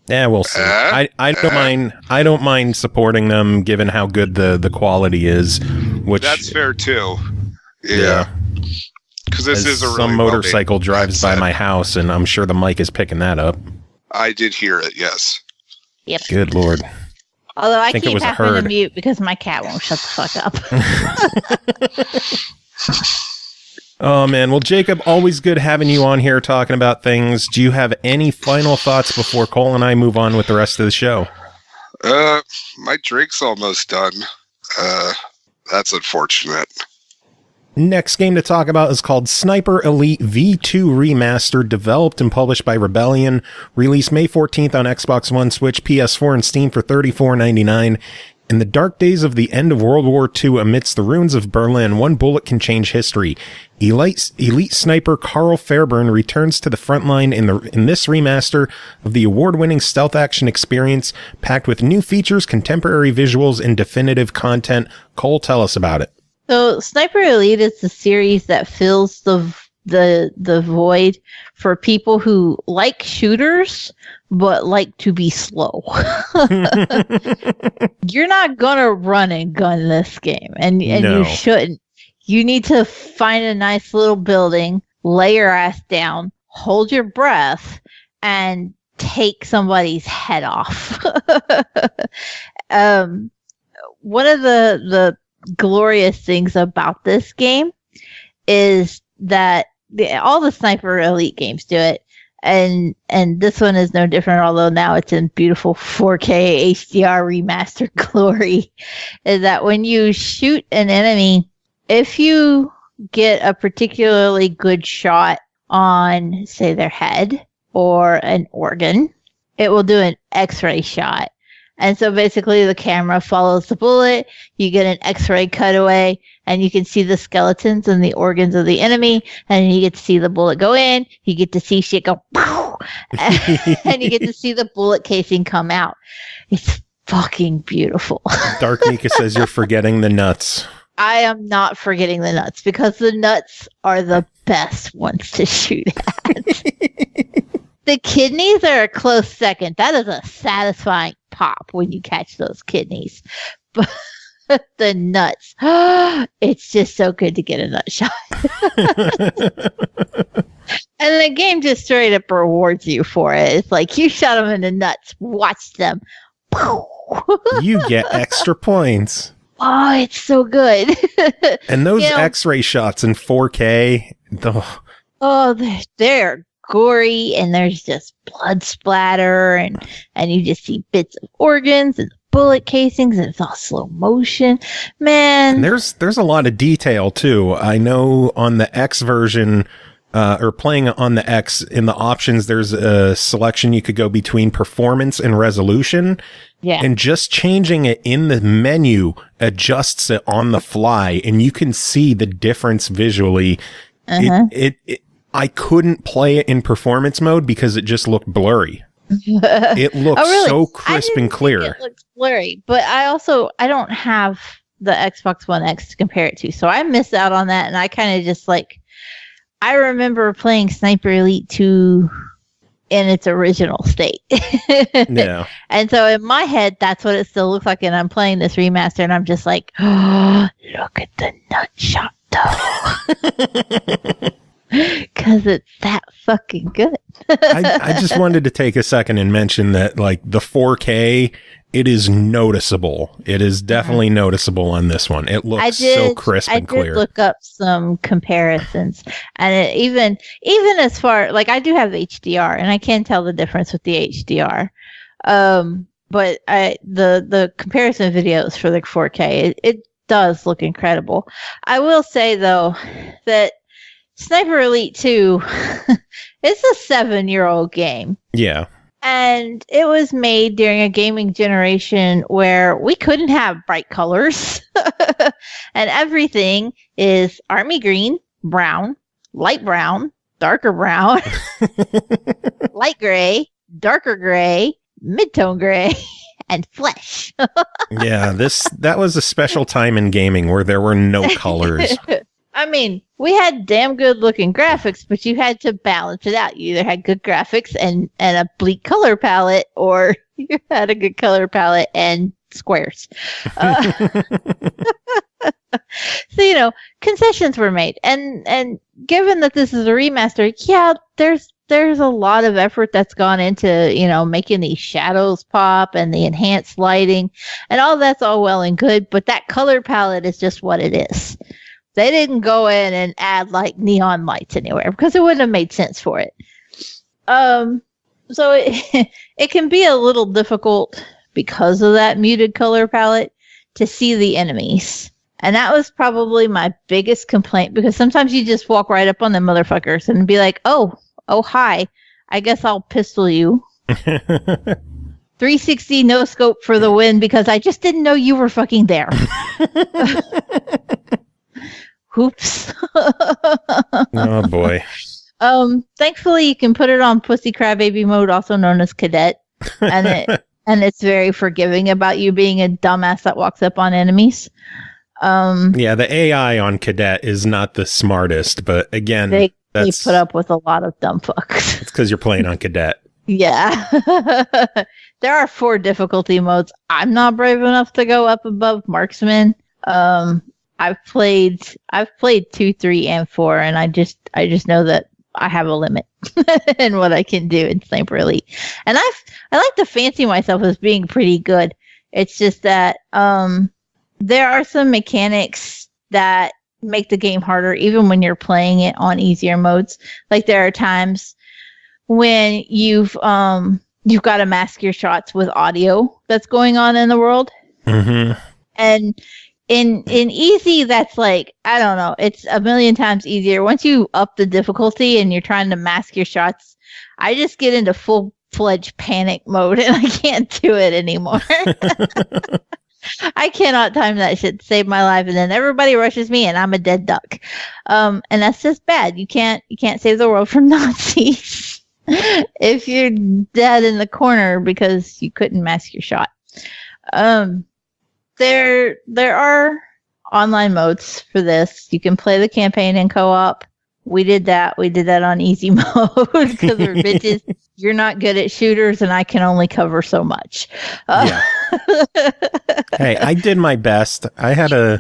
Yeah, we'll see. I don't mind supporting them given how good the quality is. Which that's fair too. Yeah. Because this is a really some motorcycle drives by my house, and I'm sure the mic is picking that up. I did hear it, yes. Yep. Good Lord. Although I keep having to mute because my cat won't shut the fuck up. Oh, man. Well, Jacob, always good having you on here talking about things. Do you have any final thoughts before Cole and I move on with the rest of the show? My drink's almost done. That's unfortunate. Next game to talk about is called Sniper Elite V2 Remastered, developed and published by Rebellion, released May 14th on Xbox One, Switch, PS4, and Steam for $34.99. In the dark days of the end of World War II, amidst the ruins of Berlin, one bullet can change history. Elite sniper Carl Fairburn returns to the front line in this remaster of the award-winning stealth action experience, packed with new features, contemporary visuals, and definitive content. Cole, tell us about it. So, Sniper Elite is the series that fills the the void for people who like shooters but like to be slow. You're not gonna run and gun this game, and No. you shouldn't. You need to find a nice little building, lay your ass down, hold your breath, and take somebody's head off. One of the glorious things about this game is that all the Sniper Elite games do it, and this one is no different, although now it's in beautiful 4K HDR remastered glory, is that when you shoot an enemy, if you get a particularly good shot on, say, their head or an organ, it will do an X-ray shot. And so basically the camera follows the bullet, you get an X-ray cutaway, and you can see the skeletons and the organs of the enemy, and you get to see the bullet go in, you get to see shit go, pow, and you get to see the bullet casing come out. It's fucking beautiful. Dark Nika says you're forgetting the nuts. I am not forgetting the nuts, because the nuts are the best ones to shoot at. The kidneys are a close second. That is a satisfying pop when you catch those kidneys. But the nuts, it's just so good to get a nut shot. And the game just straight up rewards you for it. It's like, you shot them in the nuts. Watch them. You get extra points. Oh, it's so good. And those X-ray shots in 4K, they're gory, and there's just blood splatter, and you just see bits of organs and bullet casings, and it's all slow motion, man. And there's a lot of detail too. I know on the X version, or playing on the X, in the options, there's a selection you could go between performance and resolution. Yeah. And just changing it in the menu adjusts it on the fly, and you can see the difference visually. I couldn't play it in performance mode because it just looked blurry. It looked so crisp and clear. It looks blurry, but I don't have the Xbox One X to compare it to, so I missed out on that. And I kind of just I remember playing Sniper Elite 2 in its original state. Yeah. And so in my head, that's what it still looks like. And I'm playing this remaster, and I'm just like, oh, look at the nut shot, though. Because it's that fucking good. I just wanted to take a second and mention that, like, the 4K, it is noticeable. It is definitely noticeable on this one. It looks so crisp and clear. I did look up some comparisons, and it even as far, like, I do have HDR, and I can tell the difference with the HDR. But the comparison videos for the 4K, it does look incredible. I will say, though, that Sniper Elite 2 is a 7-year-old game. Yeah. And it was made during a gaming generation where we couldn't have bright colors. And everything is army green, brown, light brown, darker brown, light gray, darker gray, mid-tone gray, and flesh. Yeah, that was a special time in gaming where there were no colors. I mean, we had damn good looking graphics, but you had to balance it out. You either had good graphics and a bleak color palette, or you had a good color palette and squares. So, concessions were made. And given that this is a remaster, yeah, there's a lot of effort that's gone into, making these shadows pop and the enhanced lighting, and all that's all well and good, but that color palette is just what it is. They didn't go in and add like neon lights anywhere because it wouldn't have made sense for it. So it can be a little difficult because of that muted color palette to see the enemies. And that was probably my biggest complaint, because sometimes you just walk right up on them motherfuckers and be like, oh, hi, I guess I'll pistol you. 360 no scope for the win, because I just didn't know you were fucking there. Oops. Oh boy. Thankfully you can put it on Pussy Crybaby mode, also known as Cadet, and it's very forgiving about you being a dumbass that walks up on enemies. Yeah, the AI on Cadet is not the smartest, but again, definitely put up with a lot of dumb fucks. It's because you're playing on Cadet. Yeah. There are 4 difficulty modes. I'm not brave enough to go up above Marksman. I've played 2, 3, and 4, and I just know that I have a limit in what I can do in Sniper Elite. And I like to fancy myself as being pretty good. It's just that there are some mechanics that make the game harder even when you're playing it on easier modes. Like there are times when you've got to mask your shots with audio that's going on in the world. Mm-hmm. And in easy, that's like, I don't know, it's a million times easier. Once you up the difficulty and you're trying to mask your shots, I just get into full-fledged panic mode and I can't do it anymore. I cannot time that shit to save my life, and then everybody rushes me and I'm a dead duck. And that's just bad. You can't save the world from Nazis if you're dead in the corner because you couldn't mask your shot. There are online modes for this. You can play the campaign in co-op. We did that. We did that on easy mode because we're bitches. You're not good at shooters, and I can only cover so much. Yeah. Hey, I did my best. I had a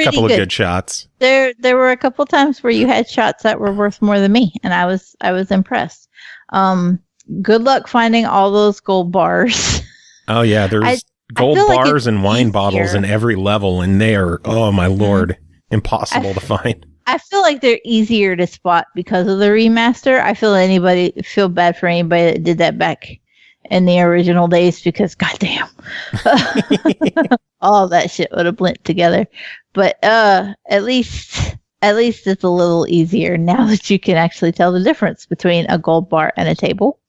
couple of good shots. There were a couple times where you had shots that were worth more than me, and I was impressed. Good luck finding all those gold bars. Oh yeah, there's gold bars and wine bottles in every level, and they are, oh my lord, impossible to find. I feel like they're easier to spot because of the remaster. I feel bad for anybody that did that back in the original days because goddamn, all that shit would have blended together. But at least it's a little easier now that you can actually tell the difference between a gold bar and a table.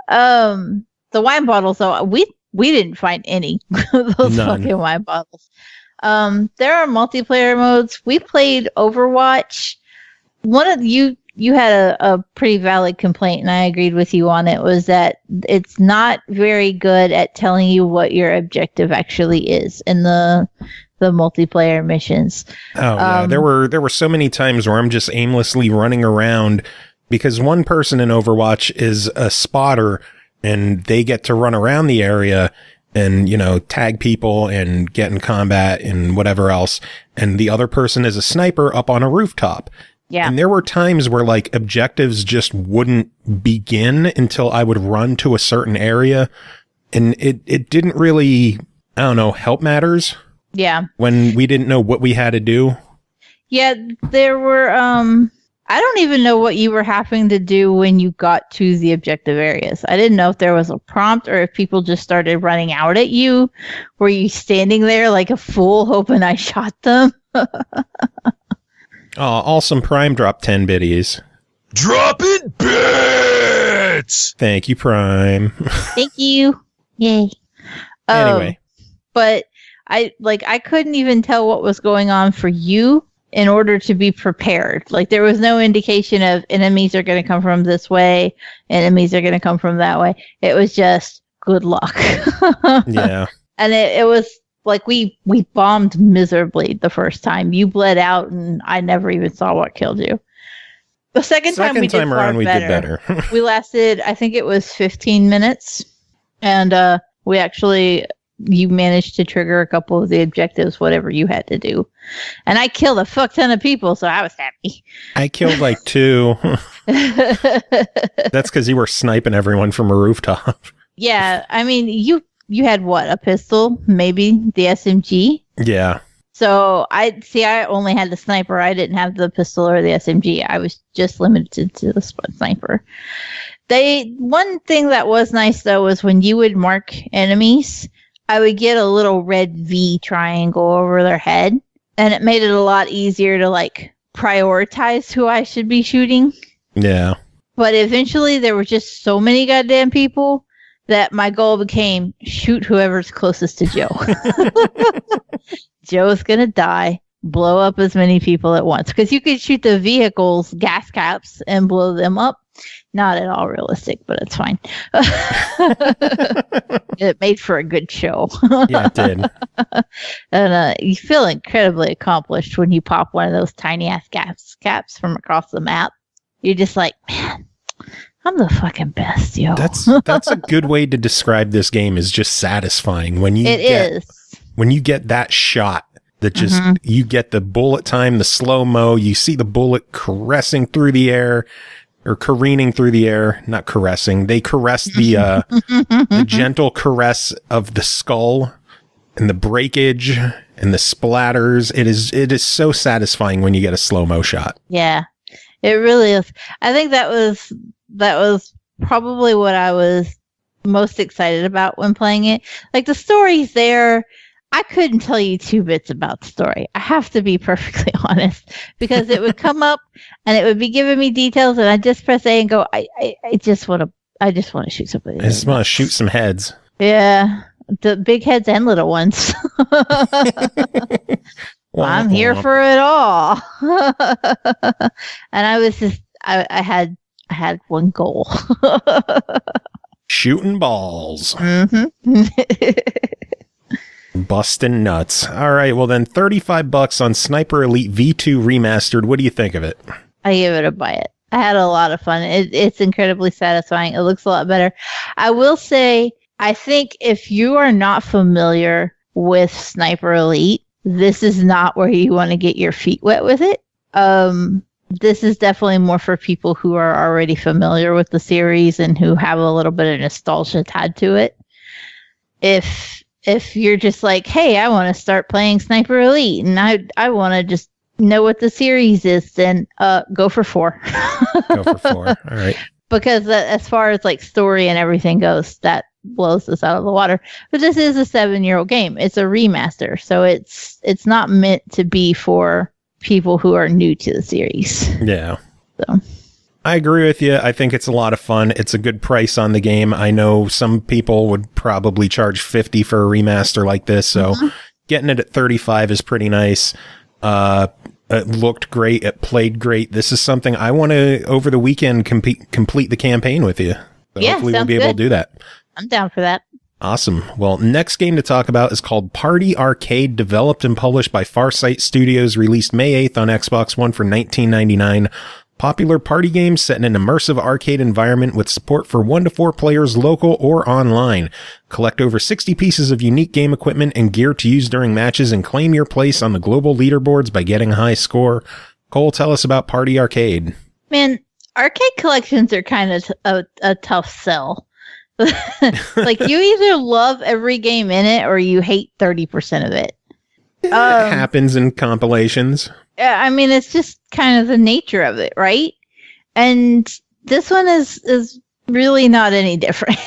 The wine bottles, though, we didn't find any of those fucking wine bottles. There are multiplayer modes. We played Overwatch. One of you had a pretty valid complaint, and I agreed with you on it, was that it's not very good at telling you what your objective actually is in the multiplayer missions. Oh yeah, there were so many times where I'm just aimlessly running around because one person in Overwatch is a spotter and they get to run around the area and, tag people and get in combat and whatever else. And the other person is a sniper up on a rooftop. Yeah. And there were times where like objectives just wouldn't begin until I would run to a certain area. And it didn't really, I don't know, help matters. Yeah. When we didn't know what we had to do. Yeah, there were, I don't even know what you were having to do when you got to the objective areas. I didn't know if there was a prompt or if people just started running out at you. Were you standing there like a fool hoping I shot them? Awesome Prime dropped 10 biddies. Dropping bits! Thank you, Prime. Thank you. Yay. Anyway. But I couldn't even tell what was going on for you in order to be prepared. Like there was no indication of enemies are going to come from this way, enemies are going to come from that way. It was just good luck. Yeah. And it was like we bombed miserably the first time. You bled out and I never even saw what killed you. The second time we did better. We lasted, I think it was 15 minutes. And we actually, you managed to trigger a couple of the objectives, whatever you had to do. And I killed a fuck ton of people, so I was happy. I killed like 2. That's because you were sniping everyone from a rooftop. Yeah, I mean, you had what, a pistol? Maybe the SMG? Yeah. So I only had the sniper. I didn't have the pistol or the SMG. I was just limited to the sniper. One thing that was nice though was when you would mark enemies, I would get a little red V triangle over their head, and it made it a lot easier to like prioritize who I should be shooting. Yeah. But eventually there were just so many goddamn people that my goal became shoot whoever's closest to Joe. Joe's gonna die. Blow up as many people at once. Because you could shoot the vehicle's gas caps and blow them up. Not at all realistic, but it's fine. It made for a good show. Yeah, it did. And you feel incredibly accomplished when you pop one of those tiny ass gas caps from across the map. you're just like, man, I'm the fucking best, yo. That's a good way to describe this game, is just satisfying when you when you get that shot that just you get the bullet time, the slow-mo, you see the bullet caressing through the air or careening through the air, not caressing. They caress the gentle caress of the skull and the breakage and the splatters. It is so satisfying when you get a slow-mo shot. Yeah. It really is. I think that was probably what I was most excited about when playing it. Like, the story's there. I couldn't tell you 2 bits about the story. I have to be perfectly honest, because it would come up and it would be giving me details, and I just press A and go, I just want to shoot somebody. I just want to shoot some heads. Yeah, the big heads and little ones. I'm here for it all. And I was just, I had one goal. Shooting balls. Mm-hmm. Busting nuts. All right, well then, $35 on Sniper Elite V2 Remastered. What do you think of it? I give it a buy it. I had a lot of fun. It's incredibly satisfying. It looks a lot better. I will say, I think if you are not familiar with Sniper Elite, this is not where you want to get your feet wet with it. This is definitely more for people who are already familiar with the series and who have a little bit of nostalgia tied to it. If you're just like, hey, I want to start playing Sniper Elite and I want to just know what the series is, then go for 4. Go for 4. All right. Because as far as like story and everything goes, that blows this out of the water. But this is a 7-year-old game. It's a remaster, so it's not meant to be for people who are new to the series. Yeah. So I agree with you. I think it's a lot of fun. It's a good price on the game. I know some people would probably charge $50 for a remaster like this, so getting it at $35 is pretty nice. It looked great. It played great. This is something I want to, over the weekend, complete the campaign with you. So yeah, hopefully we'll be able to do that. I'm down for that. Awesome. Well, next game to talk about is called Party Arcade, developed and published by Farsight Studios, released May 8th on Xbox One for $19.99. Popular party game set in an immersive arcade environment with support for 1 to 4 players local or online. Collect over 60 pieces of unique game equipment and gear to use during matches and claim your place on the global leaderboards by getting a high score. Cole, tell us about Party Arcade. Man, arcade collections are kind of a tough sell. Like, you either love every game in it or you hate 30% of it. It happens in compilations. I mean, it's just kind of the nature of it, right? And this one is really not any different.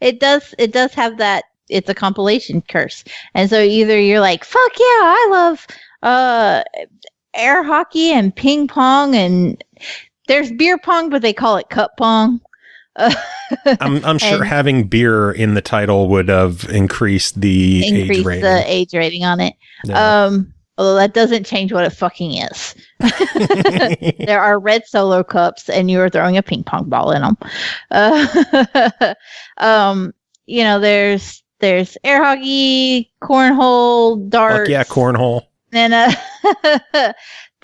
It does have that, it's a compilation curse. And so either you're like, fuck yeah, I love air hockey and ping pong, and there's beer pong, but they call it cup pong. I'm sure having beer in the title would have increased the age rating. The age rating on it. Yeah. Although that doesn't change what it fucking is. There are red Solo cups, and you are throwing a ping pong ball in them. You know, there's air hockey, cornhole, darts. Fuck yeah, cornhole. And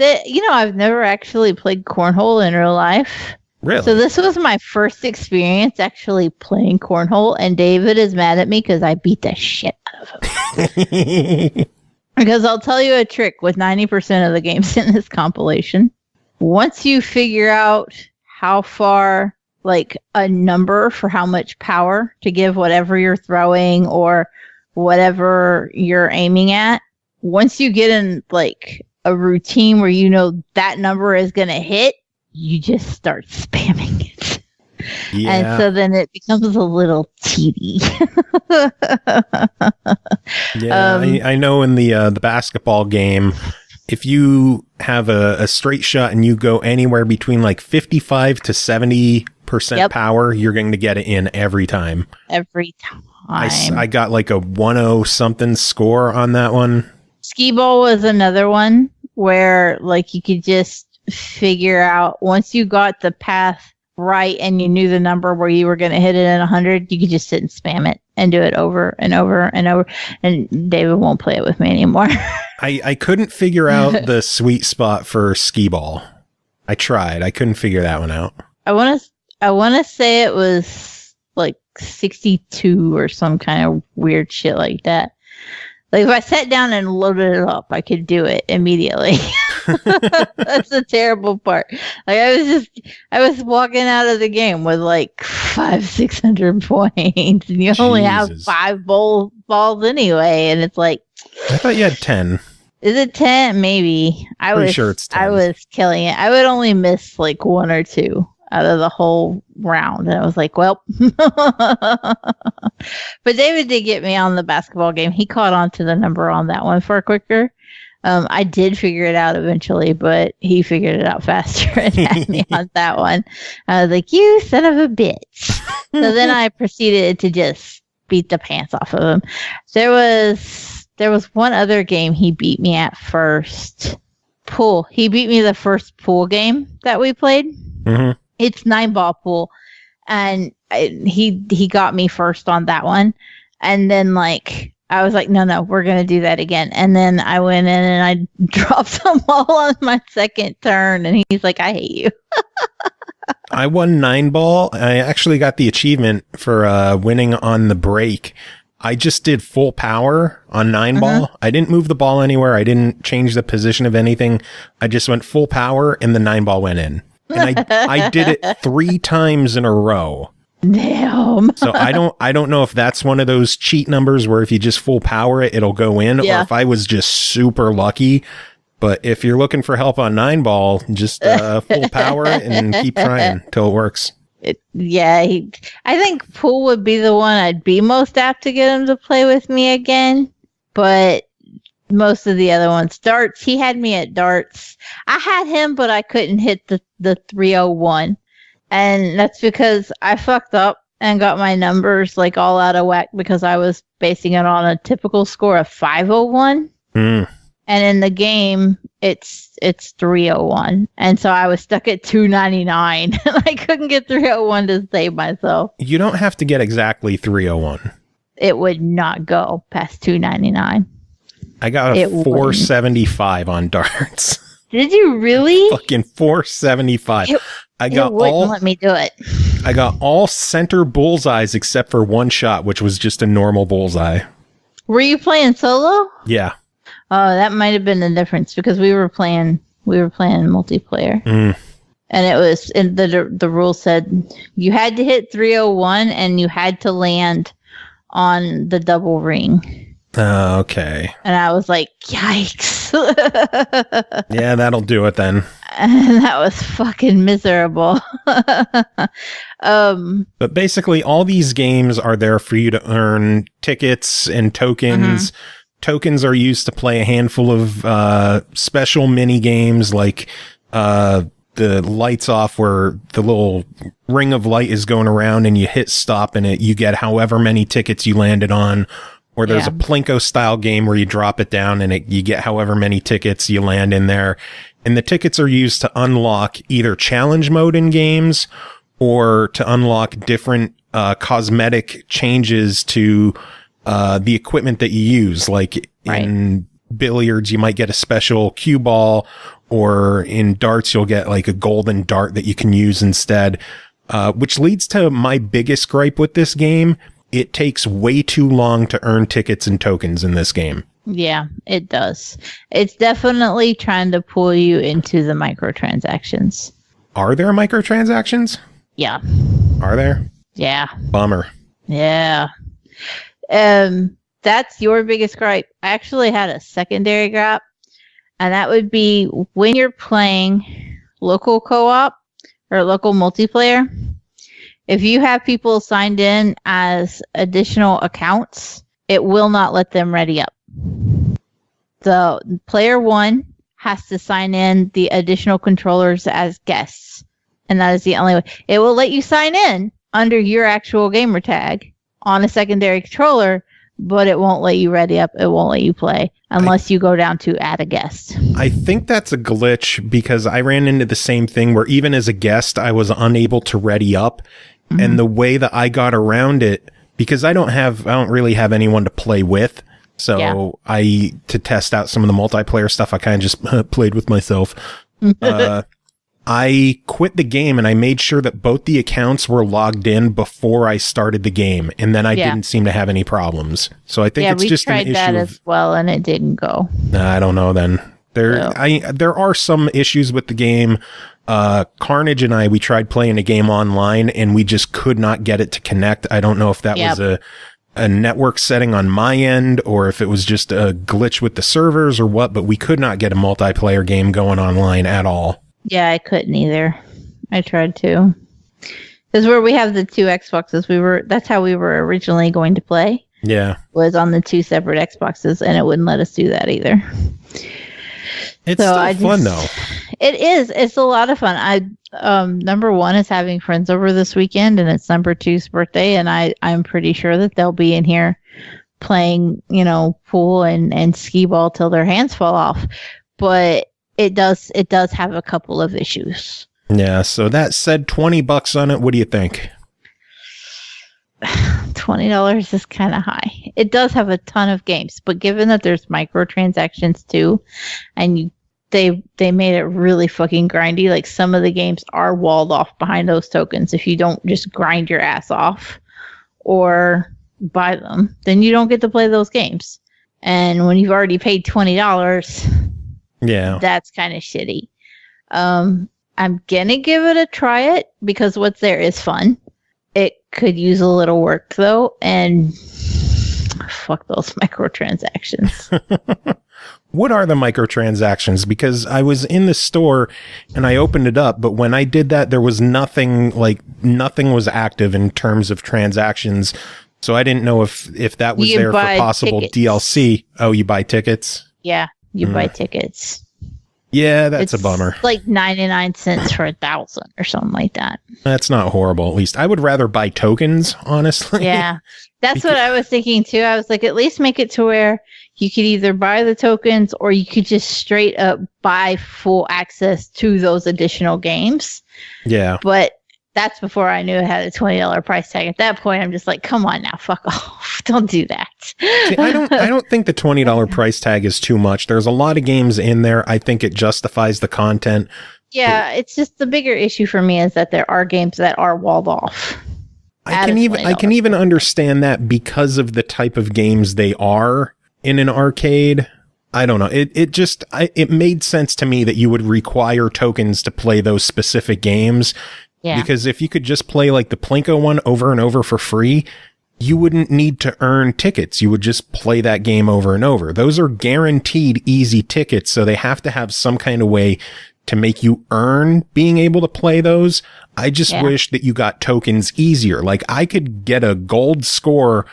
I've never actually played cornhole in real life. Really? So this was my first experience actually playing cornhole, and David is mad at me because I beat the shit out of him. Because I'll tell you a trick with 90% of the games in this compilation. Once you figure out how far, like a number for how much power to give whatever you're throwing or whatever you're aiming at, once you get in like a routine where you know that number is going to hit, you just start spamming it. Yeah. And so then it becomes a little teedy. Yeah, I know in the basketball game, if you have a straight shot and you go anywhere between like 55 to 70% power, you're going to get it in every time. Every time. I got like a 1-0 something score on that one. Skee ball was another one where like you could just figure out, once you got the path right and you knew the number where you were going to hit it in 100, you could just sit and spam it and do it over and over and over, and David won't play it with me anymore. I couldn't figure out the sweet spot for skee ball. I tried. I couldn't figure that one out. I want to say it was like 62 or some kind of weird shit like that. Like if I sat down and loaded it up, I could do it immediately. That's the terrible part. Like I was walking out of the game with like 500-600 points, and you only have 5 balls anyway, and it's like. I thought you had 10. Is it 10? Maybe. Pretty sure it's 10. I was killing it. I would only miss like 1 or 2 out of the whole round. And I was like, well. But David did get me on the basketball game. He caught on to the number on that one far quicker. I did figure it out eventually, but he figured it out faster and had me on that one. I was like, you son of a bitch. So then I proceeded to just beat the pants off of him. There was one other game he beat me at first. Pool. He beat me the first pool game that we played. Mm-hmm. It's 9-ball pool. And he got me first on that one. And then like I was like, no, we're going to do that again. And then I went in and I dropped them all on my second turn. And he's like, I hate you. I won 9-ball. I actually got the achievement for winning on the break. I just did full power on 9-ball. I didn't move the ball anywhere. I didn't change the position of anything. I just went full power and the 9-ball went in. And I did it 3 times in a row. Damn. So I don't know if that's one of those cheat numbers where if you just full power it, it'll go in, or if I was just super lucky. But if you're looking for help on 9-ball, just full power and keep trying till it works. I think pool would be the one I'd be most apt to get him to play with me again. But most of the other ones, darts, he had me at darts. I had him, but I couldn't hit the 301. And that's because I fucked up and got my numbers like all out of whack because I was basing it on a typical score of 501. And in the game, it's 301. And so I was stuck at 299. And I couldn't get 301 to save myself. You don't have to get exactly 301. It would not go past 299. I got a 475 on darts. Did you really? Fucking 475. It wouldn't let me do it. I got all center bullseyes except for one shot, which was just a normal bullseye. Were you playing solo? Yeah. Oh, that might have been the difference because we were playing multiplayer. And it was in the rule said you had to hit 301 and you had to land on the double ring. Okay. And I was like, yikes. Yeah, that'll do it then. And that was fucking miserable. But basically, all these games are there for you to earn tickets and tokens. Tokens are used to play a handful of special mini games like the lights off where the little ring of light is going around and you hit stop and you get however many tickets you landed on. Or there's a Plinko style game where you drop it down and you get however many tickets you land in there. And the tickets are used to unlock either challenge mode in games or to unlock different cosmetic changes to the equipment that you use. Like in billiards, you might get a special cue ball, or in darts, you'll get like a golden dart that you can use instead, which leads to my biggest gripe with this game. It takes way too long to earn tickets and tokens in this game. Yeah, it does. It's definitely trying to pull you into the microtransactions. Are there microtransactions? Yeah. Are there? Yeah. Bummer. Yeah. That's your biggest gripe. I actually had a secondary gripe, and that would be when you're playing local co-op or local multiplayer. If you have people signed in as additional accounts, it will not let them ready up. The player 1 has to sign in the additional controllers as guests. And that is the only way. It will let you sign in under your actual gamer tag on a secondary controller, but it won't let you ready up. It won't let you play unless you go down to add a guest. I think that's a glitch because I ran into the same thing where even as a guest, I was unable to ready up. And the way that I got around it, because I don't really have anyone to play with. So to test out some of the multiplayer stuff, I kind of just played with myself. I quit the game and I made sure that both the accounts were logged in before I started the game, and then I didn't seem to have any problems. So I think it's just an issue. We tried that as well, and it didn't go. I don't know then. There are some issues with the game. Carnage and we tried playing a game online and we just could not get it to connect. I don't know if that was a network setting on my end or if it was just a glitch with the servers or what, but we could not get a multiplayer game going online at all. Yeah, I couldn't either. I tried to. Because where we have the two Xboxes, that's how we were originally going to play. Yeah. Was on the two separate Xboxes, and it wouldn't let us do that either. It's still fun though. It is. It's a lot of fun. Number one is having friends over this weekend, and it's number two's birthday, and I'm pretty sure that they'll be in here playing, pool and skee ball till their hands fall off. But it does have a couple of issues. Yeah. So that said, $20 on it. What do you think? $20 is kind of high. It does have a ton of games, but given that there's microtransactions too, and they made it really fucking grindy. Like some of the games are walled off behind those tokens. If you don't just grind your ass off or buy them, then you don't get to play those games. And when you've already paid $20, that's kind of shitty. I'm gonna give it a try it because what's there is fun. It could use a little work though, and fuck those microtransactions. What are the microtransactions? Because I was in the store and I opened it up, but when I did that, there was nothing was active in terms of transactions. So I didn't know if that was there for possible tickets. DLC. Oh, you buy tickets? Yeah, you buy tickets. Yeah, that's a bummer. Like 99 cents for 1,000 or something like that. That's not horrible, at least. I would rather buy tokens, honestly. Yeah, that's what I was thinking too. I was like, at least make it to where you could either buy the tokens or you could just straight up buy full access to those additional games. Yeah. But that's before I knew it had a $20 price tag. At that point, I'm just like, come on now, fuck off. Don't do that. See, I don't think the $20 price tag is too much. There's a lot of games in there. I think it justifies the content. Yeah, it's just the bigger issue for me is that there are games that are walled off. I can even understand that because of the type of games they are in an arcade. I don't know. It made sense to me that you would require tokens to play those specific games. Yeah. Because if you could just play like the Plinko one over and over for free, you wouldn't need to earn tickets. You would just play that game over and over. Those are guaranteed easy tickets, so they have to have some kind of way to make you earn being able to play those. I just wish that you got tokens easier. Like I could get a gold score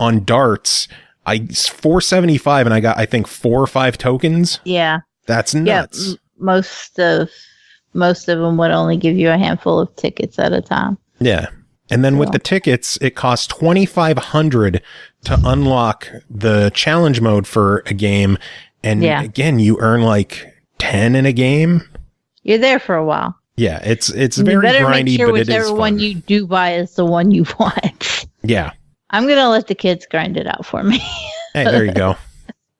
on darts. 475 and I got, I think 4 or 5 tokens. Yeah. That's nuts. Yeah, most of them would only give you a handful of tickets at a time. Yeah. And then with the tickets, it costs $2,500 to unlock the challenge mode for a game. And again, you earn like 10 in a game. You're there for a while. Yeah, it's very grindy, but it is fun. Whichever one you do buy is the one you want. Yeah. I'm going to let the kids grind it out for me. Hey, there you go.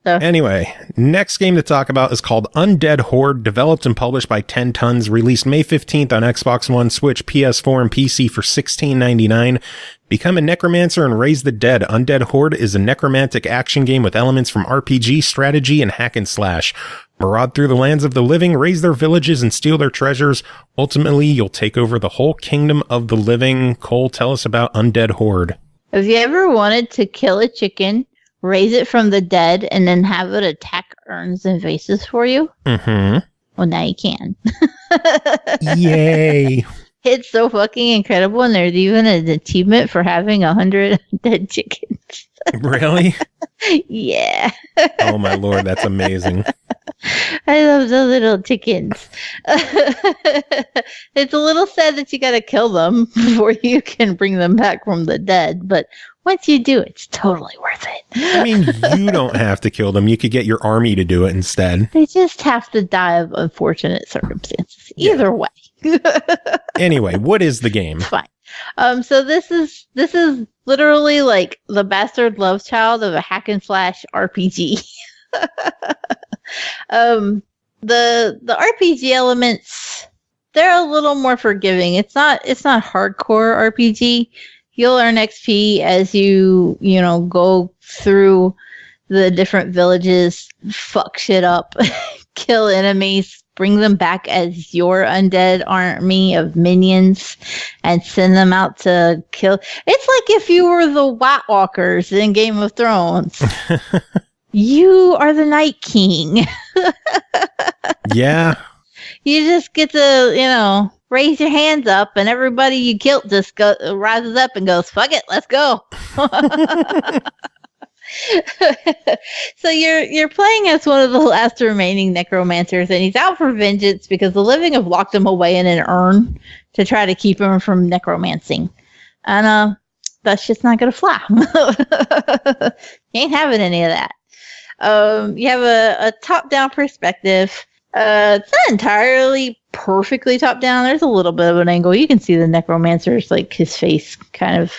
So. Anyway, next game to talk about is called Undead Horde, developed and published by 10 Tons, released May 15th on Xbox One, Switch, PS4, and PC for $16.99. Become a necromancer and raise the dead. Undead Horde is a necromantic action game with elements from RPG, strategy, and hack and slash. Maraud through the lands of the living, raise their villages, and steal their treasures. Ultimately, you'll take over the whole kingdom of the living. Cole, tell us about Undead Horde. Have you ever wanted to kill a chicken, raise it from the dead, and then have it attack urns and vases for you? Mm-hmm. Well, now you can. Yay. It's so fucking incredible, and there's even an achievement for having 100 dead chickens. Really? Yeah. Oh my lord, that's amazing. I love the little chickens. It's a little sad that you gotta kill them before you can bring them back from the dead, but once you do, it's totally worth it. I mean, you don't have to kill them. You could get your army to do it instead. They just have to die of unfortunate circumstances. Either way. Anyway, what is the game? Fine. So this is literally like the bastard love child of a hack and slash RPG. The RPG elements they're a little more forgiving. It's not hardcore RPG. You'll earn XP as you go through the different villages, fuck shit up, kill enemies, bring them back as your undead army of minions, and send them out to kill. It's like if you were the White Walkers in Game of Thrones. You are the Night King. Yeah. You just get to, raise your hands up, and everybody you killed just rises up and goes, fuck it, let's go. So you're playing as one of the last remaining necromancers, and he's out for vengeance because the living have locked him away in an urn to try to keep him from necromancing. And that's just not going to fly. You ain't having any of that. You have a top-down perspective. It's not entirely perfectly top-down. There's a little bit of an angle. You can see the necromancer's, like, his face kind of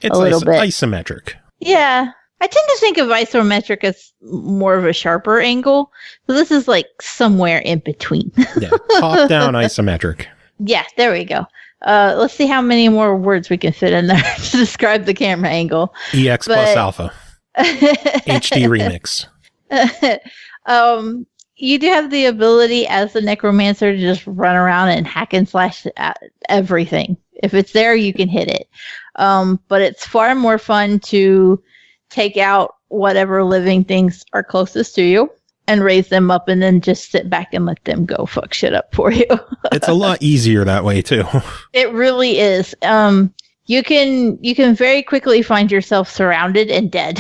a little bit. It's isometric. Yeah. I tend to think of isometric as more of a sharper angle. So this is, like, somewhere in between. Yeah, top-down isometric. Yeah, there we go. Let's see how many more words we can fit in there to describe the camera angle. EX plus alpha. HD remix. You do have the ability as the necromancer to just run around and hack and slash everything. If it's there, you can hit it. But it's far more fun to take out whatever living things are closest to you and raise them up, and then just sit back and let them go fuck shit up for you. It's a lot easier that way too. It really is. You can very quickly find yourself surrounded and dead.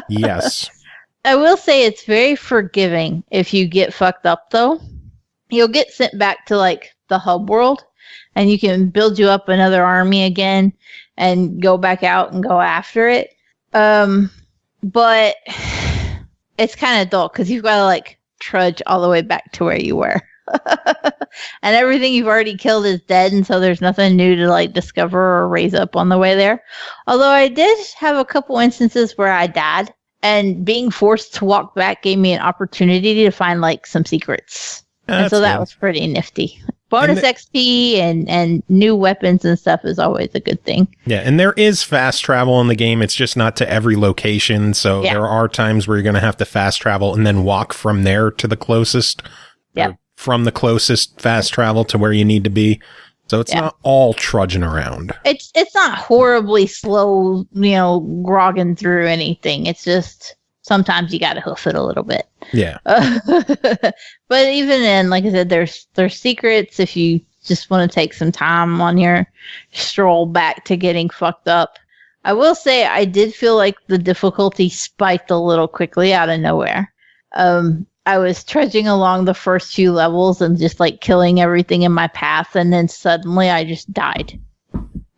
Yes. I will say it's very forgiving if you get fucked up, though. You'll get sent back to, like, the hub world, and you can build you up another army again and go back out and go after it. But it's kind of dull because you've got to, like, trudge all the way back to where you were. And everything you've already killed is dead, and so there's nothing new to, like, discover or raise up on the way there. Although I did have a couple instances where I died. And being forced to walk back gave me an opportunity to find, like, some secrets. And so that was pretty nifty. Bonus XP and new weapons and stuff is always a good thing. Yeah, and there is fast travel in the game. It's just not to every location. So there are times where you're going to have to fast travel and then walk from there to the closest. Yeah. From the closest fast travel to where you need to be. So it's not all trudging around. It's not horribly slow, grogging through anything. It's just sometimes you got to hoof it a little bit. Yeah. But even then, like I said, there's secrets if you just want to take some time on your stroll back to getting fucked up. I will say I did feel like the difficulty spiked a little quickly out of nowhere. I was trudging along the first few levels and just, like, killing everything in my path, and then suddenly I just died.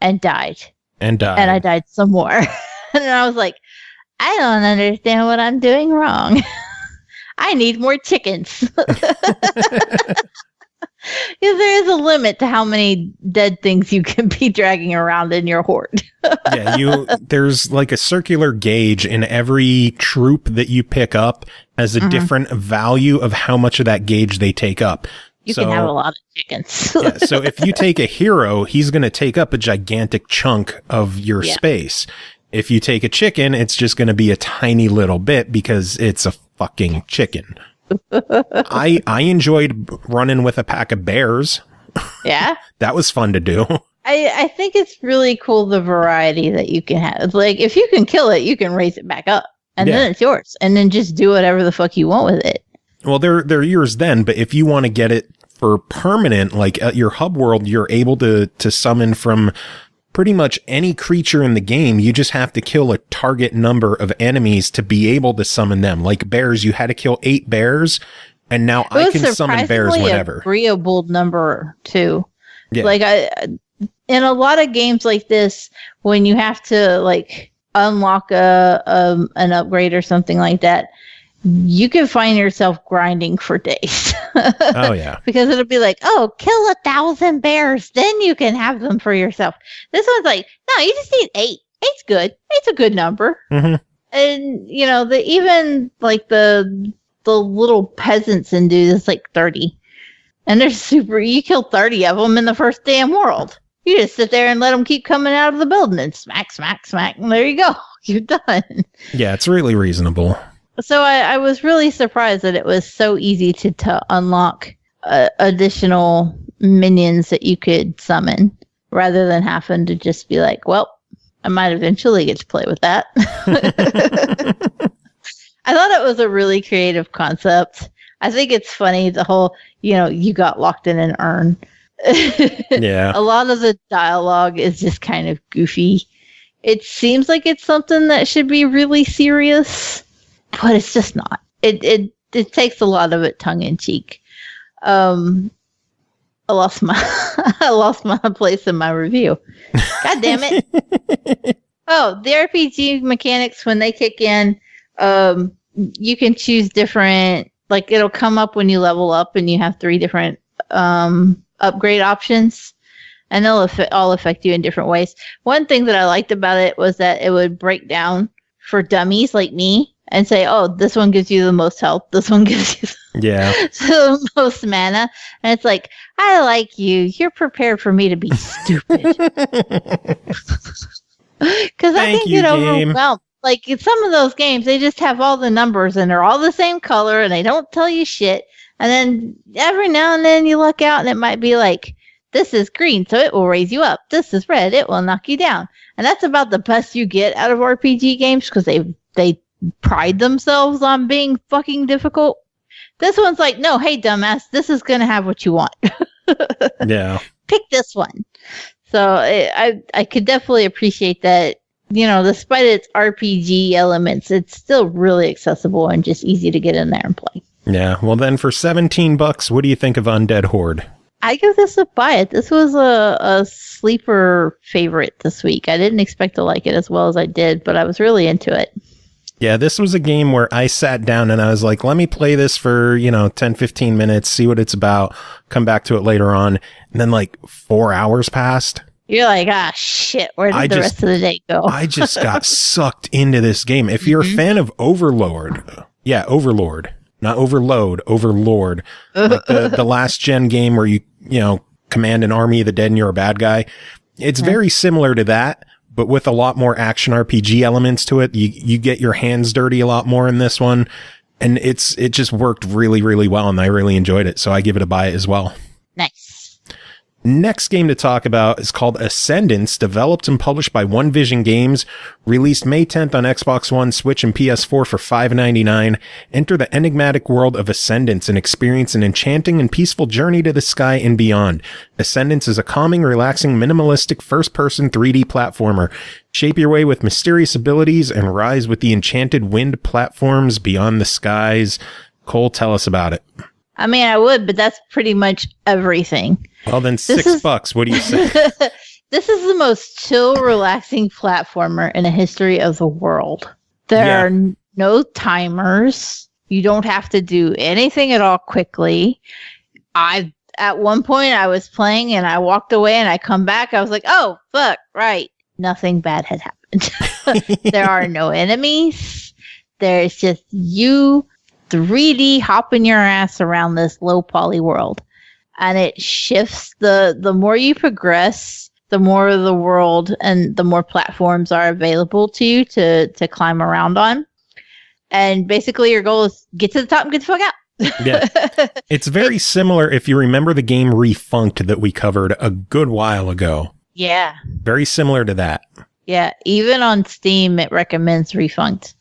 And died. And I died some more. And I was like, I don't understand what I'm doing wrong. I need more chickens. Because there is a limit to how many dead things you can be dragging around in your horde. Yeah, there's like a circular gauge in every troop that you pick up as a different value of how much of that gauge they take up. You can have a lot of chickens. Yeah, so if you take a hero, he's going to take up a gigantic chunk of your space. If you take a chicken, it's just going to be a tiny little bit because it's a fucking chicken. I enjoyed running with a pack of bears. Yeah. That was fun to do. I think it's really cool the variety that you can have. Like, if you can kill it, you can raise it back up. And then it's yours. And then just do whatever the fuck you want with it. Well, they're yours then, but if you want to get it for permanent, like at your hub world, you're able to summon from pretty much any creature in the game. You just have to kill a target number of enemies to be able to summon them. Like bears, you had to kill 8 bears, and now I can summon bears whenever. Agreeable number too. Yeah. Like in a lot of games like this, when you have to like unlock an upgrade or something like that, you can find yourself grinding for days. Oh yeah. Because it'll be like, oh, kill 1,000 bears, then you can have them for yourself. This one's like, no, you just need 8. 8's good. 8's a good number. Mm-hmm. And even like the little peasants and dudes, it's like 30. And they're you kill 30 of them in the first damn world. You just sit there and let them keep coming out of the building and smack, smack, smack. And there you go. You're done. Yeah, it's really reasonable. So I was really surprised that it was so easy to unlock additional minions that you could summon rather than having to just be like, well, I might eventually get to play with that. I thought it was a really creative concept. I think it's funny, the whole, you got locked in an urn. Yeah. A lot of the dialogue is just kind of goofy. It seems like it's something that should be really serious, but it's just not. It takes a lot of it tongue in cheek. I lost my place in my review. God damn it. Oh, the RPG mechanics, when they kick in, you can choose different, like it'll come up when you level up and you have 3 different upgrade options, and they'll all affect you in different ways. One thing that I liked about it was that it would break down for dummies like me and say, oh, this one gives you the most health, this one gives you the most mana. And it's like, I like you. You're prepared for me to be stupid. Because I can get overwhelmed. Like, in some of those games, they just have all the numbers and they're all the same color and they don't tell you shit. And then every now and then you look out and it might be like, this is green, so it will raise you up. This is red, it will knock you down. And that's about the best you get out of RPG games because they pride themselves on being fucking difficult. This one's like, no, hey, dumbass, this is going to have what you want. Yeah. Pick this one. So I could definitely appreciate that. Despite its RPG elements, it's still really accessible and just easy to get in there and play. Yeah. Well, then for $17, what do you think of Undead Horde? I give this a buy it. This was a sleeper favorite this week. I didn't expect to like it as well as I did, but I was really into it. Yeah, this was a game where I sat down and I was like, let me play this for, 10, 15 minutes, see what it's about, come back to it later on. And then 4 hours passed. You're like, shit, where did the rest of the day go? I just got sucked into this game. If you're a fan of Overlord, not Overload, Overlord, like the last gen game where you command an army of the dead and you're a bad guy. It's very similar to that, but with a lot more action RPG elements to it. You get your hands dirty a lot more in this one, and it just worked really, really well, and I really enjoyed it, so I give it a buy as well. Nice. Next game to talk about is called Ascendance, developed and published by OneVision Games, released May 10th on Xbox One, Switch, and PS4 for $5.99. Enter the enigmatic world of Ascendance and experience an enchanting and peaceful journey to the sky and beyond. Ascendance is a calming, relaxing, minimalistic first-person 3D platformer. Shape your way with mysterious abilities and rise with the enchanted wind platforms beyond the skies. Cole, tell us about it. I mean, I would, but that's pretty much everything. Well, then $6. What do you say? This is the most chill, relaxing platformer in the history of the world. There are no timers. You don't have to do anything at all quickly. At one point, I was playing and I walked away and I come back. I was like, oh, fuck, right. Nothing bad had happened. There are no enemies. There's just you 3D hopping your ass around this low poly world. And it shifts the more you progress, the more the world and the more platforms are available to you to climb around on. And basically your goal is get to the top and get the fuck out. Yeah. It's very similar if you remember the game Refunked that we covered a good while ago. Yeah. Very similar to that. Yeah. Even on Steam, it recommends Refunked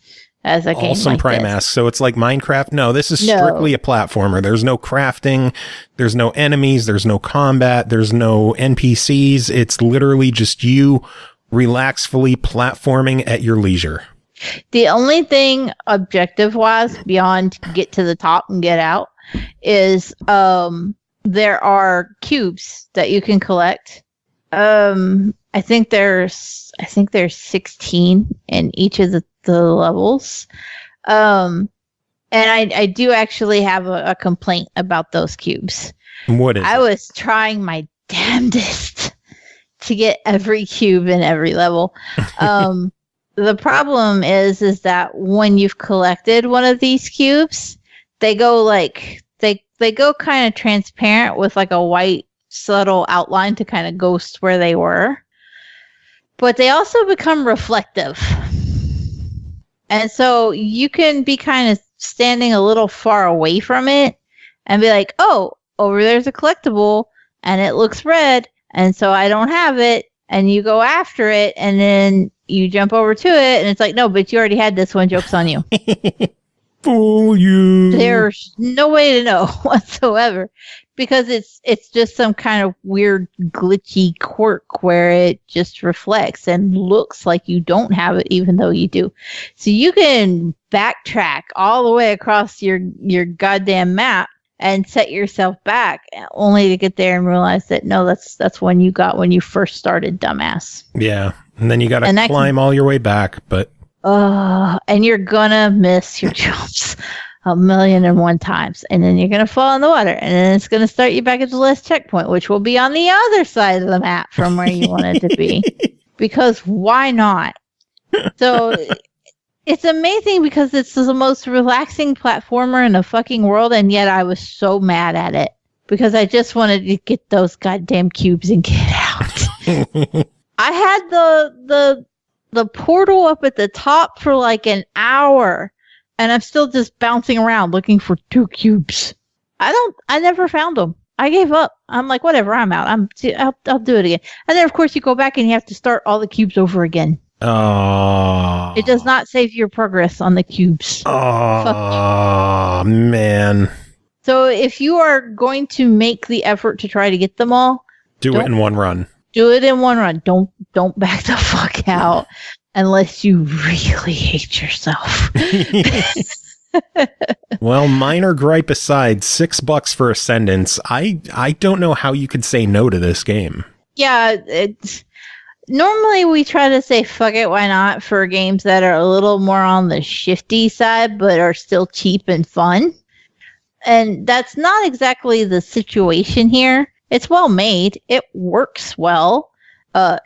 as a game Awesome like Prime this. asks, so it's like Minecraft? No, this is strictly a platformer. There's no crafting. There's no enemies. There's no combat. There's no NPCs. It's literally just you relaxfully platforming at your leisure. The only thing objective-wise beyond get to the top and get out is there are cubes that you can collect. I think there's 16 in each of the levels. And I do actually have a complaint about those cubes. What is I was trying my damnedest to get every cube in every level. The problem is that when you've collected one of these cubes, they go like they go kind of transparent with like a white subtle outline to kind of ghost where they were. But they also become reflective. And so you can be kind of standing a little far away from it and be like, oh, over there's a collectible and it looks red. And so I don't have it. And you go after it and then you jump over to it and it's like, no, but you already had this one. Joke's on you. Fool you. There's no way to know whatsoever because it's just some kind of weird glitchy quirk where it just reflects and looks like you don't have it even though you do. So you can backtrack all the way across your goddamn map and set yourself back only to get there and realize that no, that's one you got when you first started, dumbass. Yeah. And then you got to climb all your way back, but and you're gonna miss your jumps 1,000,001 times, and then you're gonna fall in the water, and then it's gonna start you back at the last checkpoint, which will be on the other side of the map from where you want it to be. Because why not? So it's amazing because it's the most relaxing platformer in the fucking world, and yet I was so mad at it because I just wanted to get those goddamn cubes and get out. I had the portal up at the top for like an hour and I'm still just bouncing around looking for 2 cubes. I never found them. I gave up. I'm like, whatever, I'm out. I'll do it again. And then of course you go back and you have to start all the cubes over again. Oh. It does not save your progress on the cubes. Oh, man. So if you are going to make the effort to try to get them all, do it in one run. Do it in one run. Don't back the fuck out unless you really hate yourself. Well, minor gripe aside, $6 for Ascendance. I don't know how you could say no to this game. Yeah, normally we try to say fuck it, why not for games that are a little more on the shifty side but are still cheap and fun. And that's not exactly the situation here. It's well made. It works well.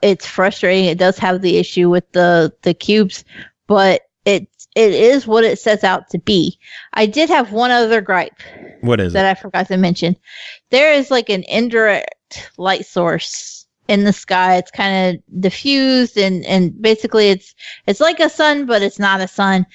It's frustrating. It does have the issue with the cubes, but it is what it sets out to be. I did have one other gripe. What is that it? I forgot to mention. There is like an indirect light source in the sky. It's kind of diffused and basically it's like a sun, but it's not a sun.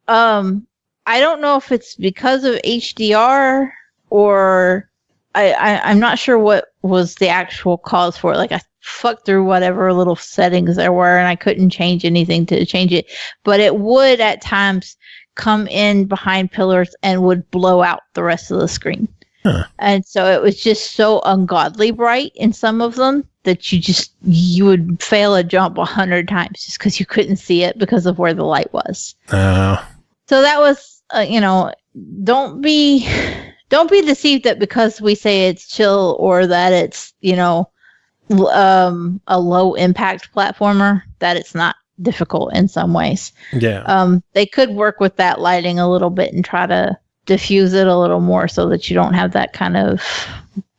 I don't know if it's because of HDR or I'm not sure what was the actual cause for it. Like I fucked through whatever little settings there were and I couldn't change anything to change it. But it would at times come in behind pillars and would blow out the rest of the screen. Huh. And so it was just so ungodly bright in some of them that you would fail a jump 100 times just because you couldn't see it because of where the light was. So that was, don't be deceived that because we say it's chill or that it's, a low impact platformer, that it's not difficult in some ways. Yeah. They could work with that lighting a little bit and try to diffuse it a little more so that you don't have that kind of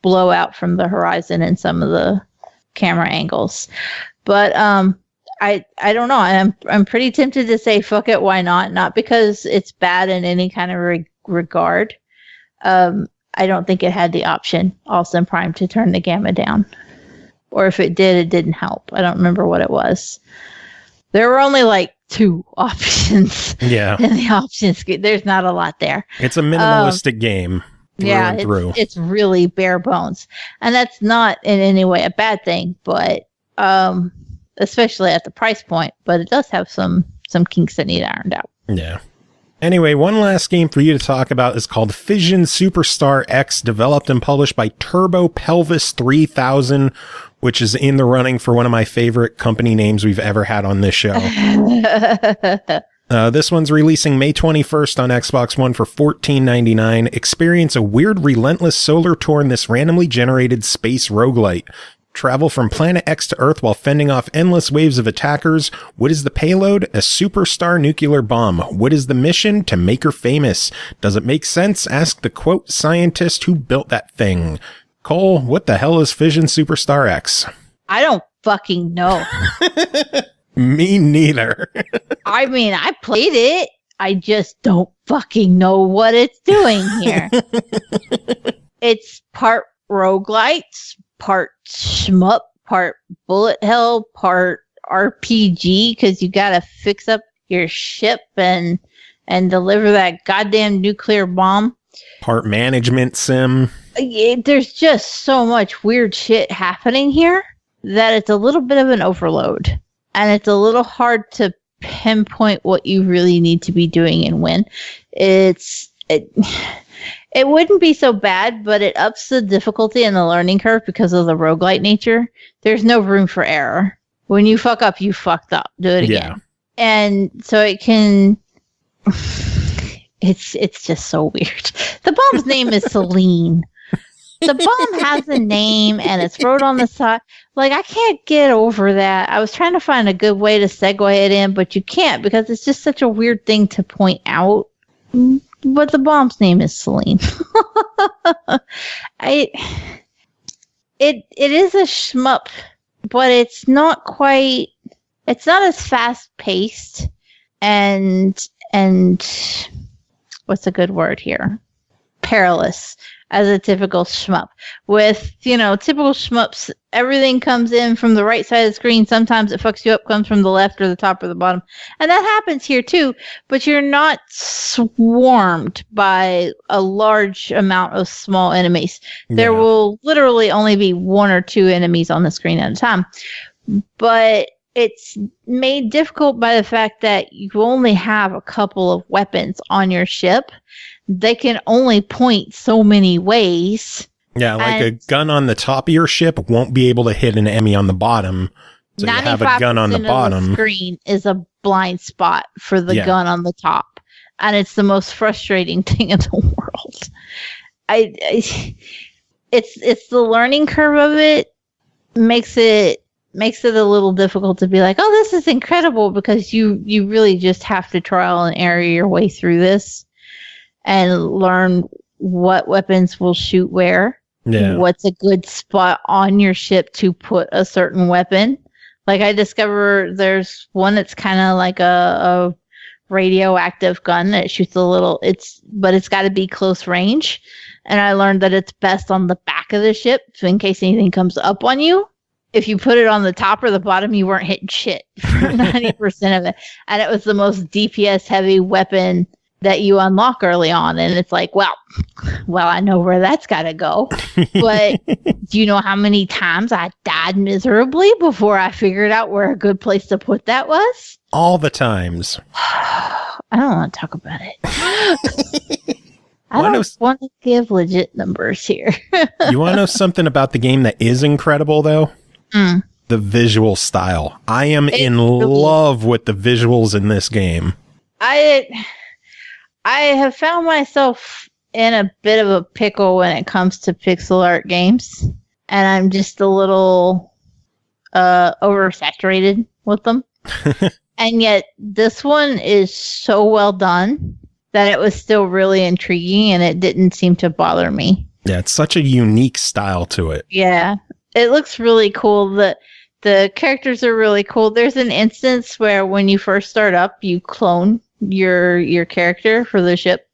blowout from the horizon in some of the camera angles. But I don't know. I'm pretty tempted to say fuck it, why not? Not because it's bad in any kind of regard. I don't think it had the option, Austin Prime, to turn the gamma down. Or if it did, it didn't help. I don't remember what it was. There were only like 2 options. Yeah. In the options. There's not a lot there. It's a minimalistic game. Yeah, it's really bare bones. And that's not in any way a bad thing, but especially at the price point. But it does have some kinks that need ironed out. Yeah. Anyway, one last game for you to talk about is called Fission Superstar X, developed and published by Turbo Pelvis 3000, which is in the running for one of my favorite company names we've ever had on this show. This one's releasing May 21st on Xbox One for $14.99. Experience a weird, relentless solar tour in this randomly generated space roguelite. Travel from planet X to Earth while fending off endless waves of attackers. What is the payload? A superstar nuclear bomb. What is the mission? To make her famous. Does it make sense? Ask the quote scientist who built that thing. Cole, what the hell is Fission Superstar X? I don't fucking know. Me neither. I mean, I played it. I just don't fucking know what it's doing here. It's part roguelite, part shmup, part bullet hell, part RPG, because you gotta fix up your ship and deliver that goddamn nuclear bomb. Part management sim. There's just so much weird shit happening here that it's a little bit of an overload. And it's a little hard to pinpoint what you really need to be doing and when. It wouldn't be so bad, but it ups the difficulty and the learning curve because of the roguelite nature. There's no room for error. When you fuck up, you fucked up. Do it again. Yeah. And so it can... It's just so weird. The bomb's name is Celine. The bomb has a name and it's wrote on the side. Like, I can't get over that. I was trying to find a good way to segue it in, but you can't because it's just such a weird thing to point out. But the bomb's name is Celine. It is a shmup, but it's not quite. It's not as fast paced and what's a good word here? Perilous as a typical shmup. With, typical shmups, everything comes in from the right side of the screen. Sometimes it fucks you up, comes from the left or the top or the bottom. And that happens here too, but you're not swarmed by a large amount of small enemies. Yeah. There will literally only be one or two enemies on the screen at a time. But it's made difficult by the fact that you only have a couple of weapons on your ship. They can only point so many ways. Yeah, like a gun on the top of your ship won't be able to hit an enemy on the bottom. So you have a gun on the bottom. The screen is a blind spot for the gun on the top. And it's the most frustrating thing in the world. It's the learning curve of it makes it a little difficult to be like, oh, this is incredible, because you really just have to trial and error your way through this and learn what weapons will shoot where. Yeah. What's a good spot on your ship to put a certain weapon. Like, I discovered there's one that's kind of like a radioactive gun that shoots but it's got to be close range. And I learned that it's best on the back of the ship, so in case anything comes up on you. If you put it on the top or the bottom, you weren't hitting shit for 90% of it. And it was the most DPS heavy weapon that you unlock early on. And it's like, well, I know where that's got to go. But do you know how many times I died miserably before I figured out where a good place to put that was? All the times. I don't want to talk about it. I don't want to give legit numbers here. You want to know something about the game that is incredible, though? The visual style. I am in love with the visuals in this game. I have found myself in a bit of a pickle when it comes to pixel art games, and I'm just a little oversaturated with them. And yet this one is so well done that it was still really intriguing, and it didn't seem to bother me. Yeah, it's such a unique style to it. Yeah. It looks really cool. The characters are really cool. There's an instance where when you first start up, you clone your character for the ship.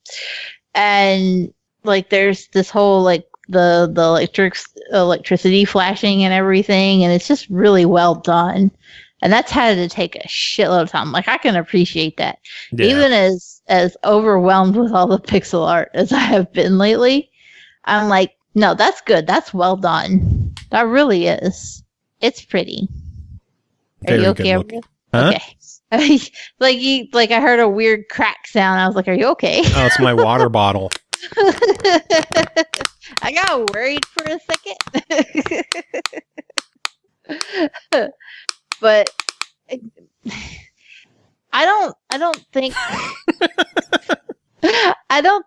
And like there's this whole like the electricity flashing and everything, and it's just really well done. And that's had to take a shitload of time. Like, I can appreciate that. Yeah. Even as overwhelmed with all the pixel art as I have been lately, I'm like, no, that's good. That's well done. That really is. It's pretty. Are you okay? Huh? Okay. like I heard a weird crack sound. I was like, are you okay? Oh, it's my water bottle. I got worried for a second. But I don't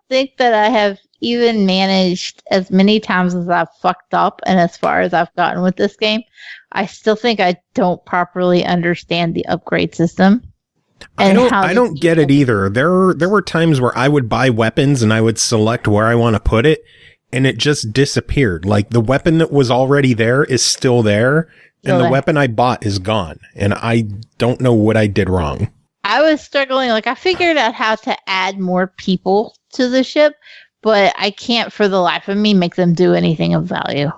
think that I have even managed as many times as I've fucked up and as far as I've gotten with this game. I still think I don't properly understand the upgrade system. And I don't get it either. There were times where I would buy weapons and I would select where I want to put it, and it just disappeared. Like, the weapon that was already there is still there, and the weapon I bought is gone, and I don't know what I did wrong. I was struggling. Like, I figured out how to add more people to the ship, but I can't for the life of me make them do anything of value.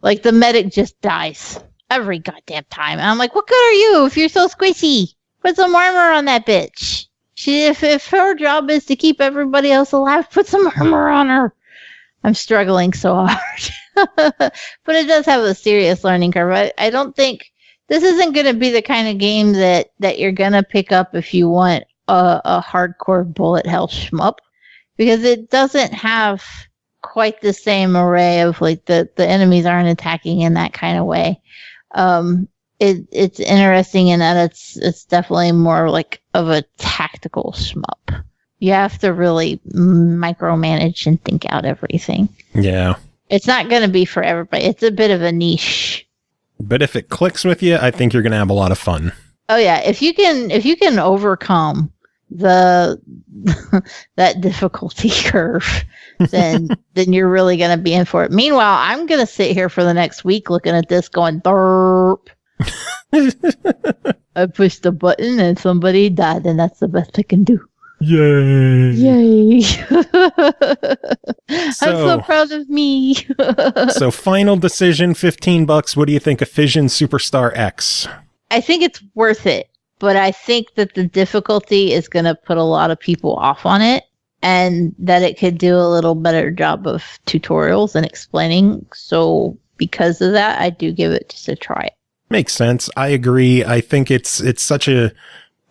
Like, the medic just dies every goddamn time. And I'm like, what good are you if you're so squishy? Put some armor on that bitch. If her job is to keep everybody else alive, put some armor on her. I'm struggling so hard. But it does have a serious learning curve. I don't think this isn't going to be the kind of game that you're going to pick up if you want a hardcore bullet hell shmup, because it doesn't have quite the same array of, like, the enemies aren't attacking in that kind of way. It's interesting in that it's definitely more like of a tactical shmup. You have to really micromanage and think out everything. Yeah. It's not going to be for everybody. It's a bit of a niche. But if it clicks with you, I think you're going to have a lot of fun. Oh yeah, if you can overcome that difficulty curve, then you're really going to be in for it. Meanwhile, I'm going to sit here for the next week looking at this going, derp. I pushed the button and somebody died, and that's the best I can do. Yay. Yay. I'm so proud of me. So final decision, $15. What do you think of Fission Superstar X? I think it's worth it, but I think that the difficulty is going to put a lot of people off on it, and that it could do a little better job of tutorials and explaining. So because of that, I do give it just a try. Makes sense. I agree. I think it's such a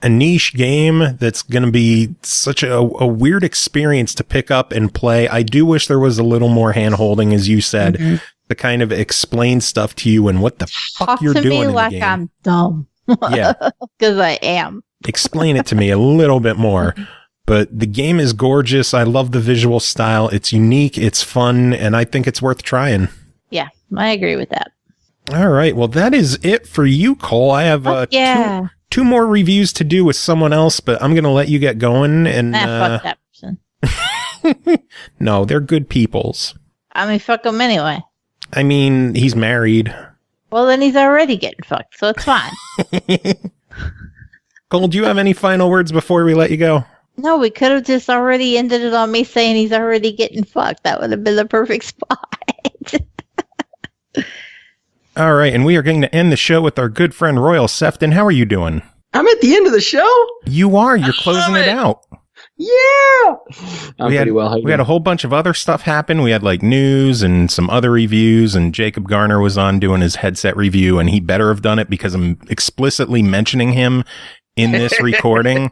niche game that's going to be such a weird experience to pick up and play. I do wish there was a little more hand-holding, as you said, to kind of explain stuff to you and what the fuck you're doing in the game. Talk to me like I'm dumb. Yeah. Because I am. Explain it to me a little bit more. But the game is gorgeous. I love the visual style. It's unique. It's fun. And I think it's worth trying. Yeah, I agree with that. All right. Well, that is it for you, Cole. I have two more reviews to do with someone else, but I'm going to let you get going. And fuck that person. No, they're good peoples. I mean, fuck them anyway. I mean, he's married. Well, then he's already getting fucked, so it's fine. Cole, do you have any final words before we let you go? No, we could have just already ended it on me saying he's already getting fucked. That would have been the perfect spot. All right, and we are going to end the show with our good friend Royal Sefton. How are you doing? I'm at the end of the show? You are. You're closing it out. Yeah! I'm pretty well. We had a whole bunch of other stuff happen. We had like news and some other reviews, and Jacob Garner was on doing his headset review, and he better have done it because I'm explicitly mentioning him in this recording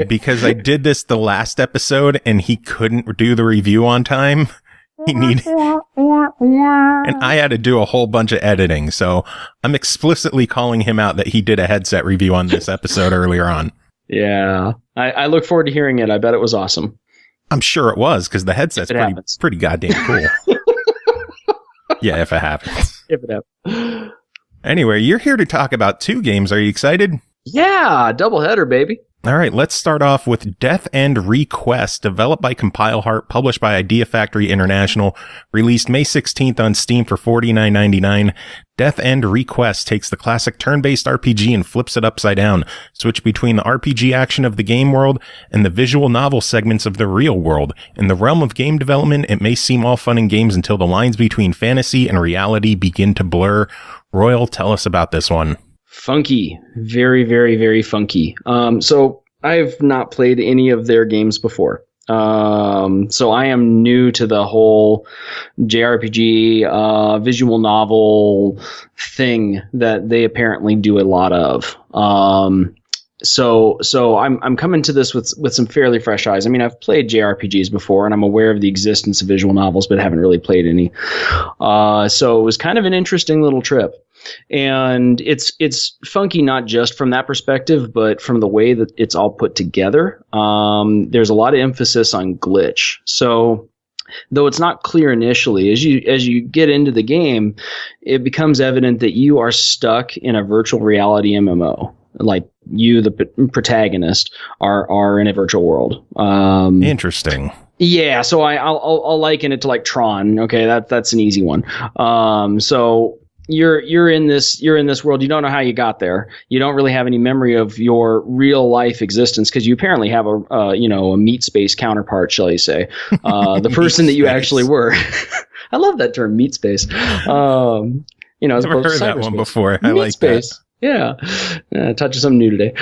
because I did this the last episode and he couldn't do the review on time. He needed, and I had to do a whole bunch of editing. So I'm explicitly calling him out that he did a headset review on this episode earlier on. Yeah. I look forward to hearing it. I bet it was awesome. I'm sure it was, because the headset's pretty goddamn cool. Yeah, if it happens. If it happens. Anyway, you're here to talk about two games. Are you excited? Yeah, doubleheader, baby. All right, let's start off with Death and Request, developed by Compile Heart, published by Idea Factory International, released May 16th on Steam for $49.99. Death and Request takes the classic turn-based RPG and flips it upside down. Switch between the RPG action of the game world and the visual novel segments of the real world. In the realm of game development, it may seem all fun and games until the lines between fantasy and reality begin to blur. Royal, tell us about this one. Funky. Very, very, very funky. So I've not played any of their games before. So I am new to the whole JRPG, visual novel thing that they apparently do a lot of. So I'm coming to this with some fairly fresh eyes. I mean, I've played JRPGs before and I'm aware of the existence of visual novels, but haven't really played any. So it was kind of an interesting little trip. And it's funky not just from that perspective, but from the way that it's all put together. There's a lot of emphasis on glitch. So though it's not clear initially, as you get into the game, it becomes evident that you are stuck in a virtual reality MMO. Like you, the protagonist, are in a virtual world. Interesting. Yeah, so I'll liken it to like Tron. Okay, that's an easy one. So you're in this world. You don't know how you got there. You don't really have any memory of your real life existence because you apparently have a meat space counterpart, shall you say, the person that you actually were. I love that term, meat space. As Never heard that one before. I like space. That. Yeah, touch of something new today.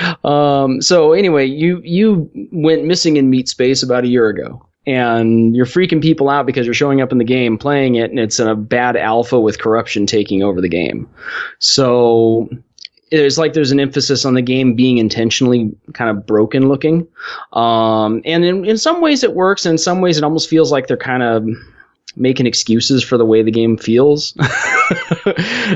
So anyway, you went missing in meat space about a year ago. And you're freaking people out because you're showing up in the game, playing it, and it's a bad alpha with corruption taking over the game. So there's an emphasis on the game being intentionally kind of broken looking. And in some ways it works, and in some ways it almost feels like they're kind of making excuses for the way the game feels.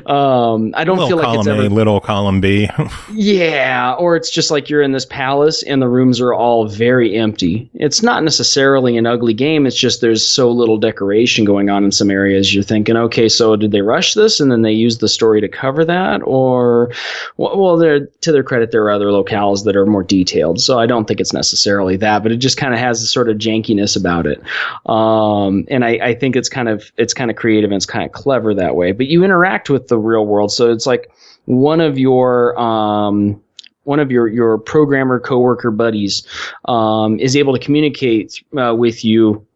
I don't feel like it's ever... little column B. Yeah, or it's just like you're in this palace and the rooms are all very empty. It's not necessarily an ugly game. It's just there's so little decoration going on in some areas. You're thinking, okay, so did they rush this and then they used the story to cover that? Or, well, to their credit, there are other locales that are more detailed. So I don't think it's necessarily that, but it just kind of has this sort of jankiness about it. And I think it's kind of creative and it's kind of clever that way. But you interact with the real world, so it's like one of your programmer coworker buddies is able to communicate with you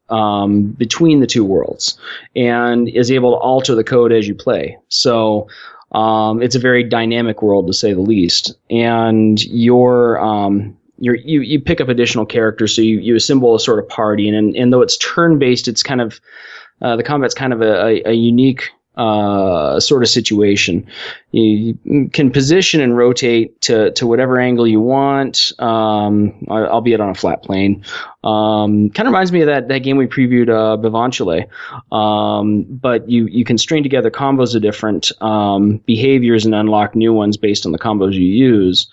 between the two worlds and is able to alter the code as you play. So it's a very dynamic world, to say the least. And you pick up additional characters, so you assemble a sort of party, and though it's turn-based, it's kind of the combat's kind of a unique sort of situation. You can position and rotate to whatever angle you want, albeit on a flat plane. Kind of reminds me of that game we previewed, Bivantule. But you can string together combos of different behaviors and unlock new ones based on the combos you use.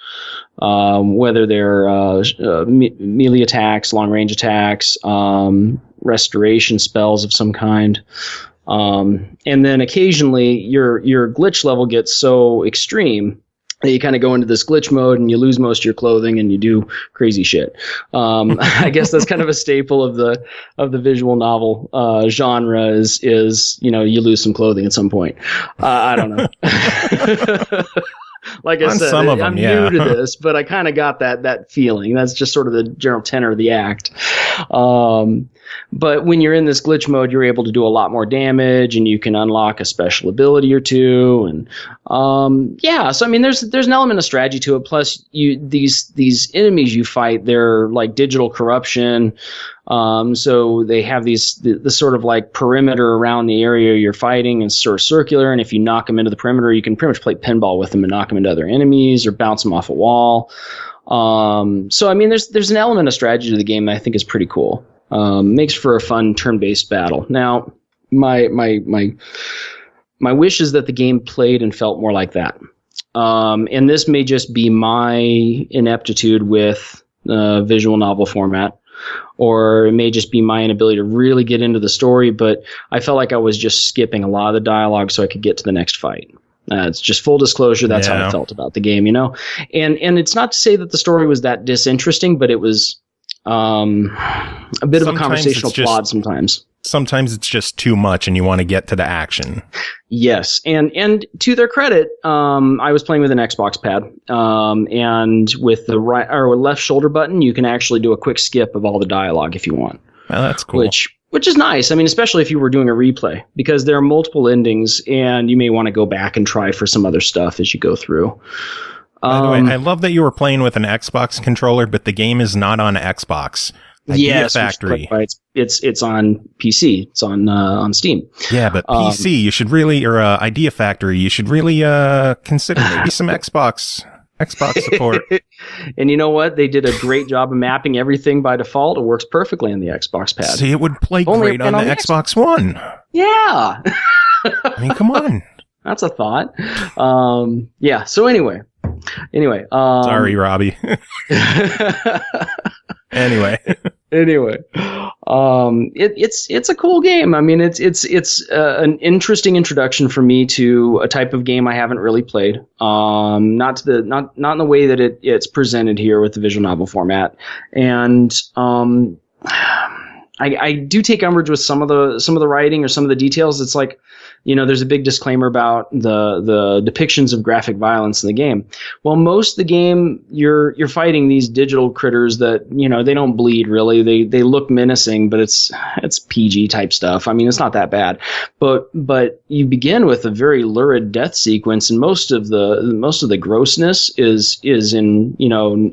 Whether they're melee attacks, long range attacks, restoration spells of some kind. And then occasionally your glitch level gets so extreme that you kind of go into this glitch mode and you lose most of your clothing and you do crazy shit. I guess that's kind of a staple of the visual novel genre is you lose some clothing at some point. I don't know. Like I said, I'm new to this, but I kind of got that feeling. That's just sort of the general tenor of the act. But when you're in this glitch mode, you're able to do a lot more damage, and you can unlock a special ability or two. And so I mean, there's an element of strategy to it. Plus, these enemies you fight, they're like digital corruption. So they have the sort of like perimeter around the area you're fighting is sort of circular, and if you knock them into the perimeter, you can pretty much play pinball with them and knock them into other enemies or bounce them off a wall. So I mean, there's an element of strategy to the game that I think is pretty cool. Makes for a fun turn-based battle. Now, my wish is that the game played and felt more like that. And this may just be my ineptitude with visual novel format, or it may just be my inability to really get into the story, but I felt like I was just skipping a lot of the dialogue so I could get to the next fight. It's just full disclosure. That's how I felt about the game, And it's not to say that the story was that disinteresting, but it was a bit of a conversational plot sometimes. Sometimes it's just too much and you want to get to the action. Yes. And to their credit, I was playing with an Xbox pad, and with the right or left shoulder button, you can actually do a quick skip of all the dialogue if you want. Well, that's cool. Which is nice. I mean, especially if you were doing a replay, because there are multiple endings and you may want to go back and try for some other stuff as you go through. By the way, I love that you were playing with an Xbox controller, but the game is not on Xbox. Yes, Factory. It's on PC. It's on Steam. Yeah, but PC, you should really, or Idea Factory, you should really consider maybe some Xbox support. And you know what? They did a great job of mapping everything by default. It works perfectly on the Xbox pad. See, it would play great on the Xbox One. Yeah. I mean, come on. That's a thought. Yeah. So anyway. Sorry, Robbie. Anyway, it's a cool game. I mean, it's an interesting introduction for me to a type of game I haven't really played. Not in the way that it's presented here with the visual novel format, and I do take umbrage with some of the writing or some of the details. It's like there's a big disclaimer about the depictions of graphic violence in the game. Well, most of the game, you're fighting these digital critters that, they don't bleed really. They look menacing, but it's PG type stuff. I mean, it's not that bad. But you begin with a very lurid death sequence, and most of the grossness is in,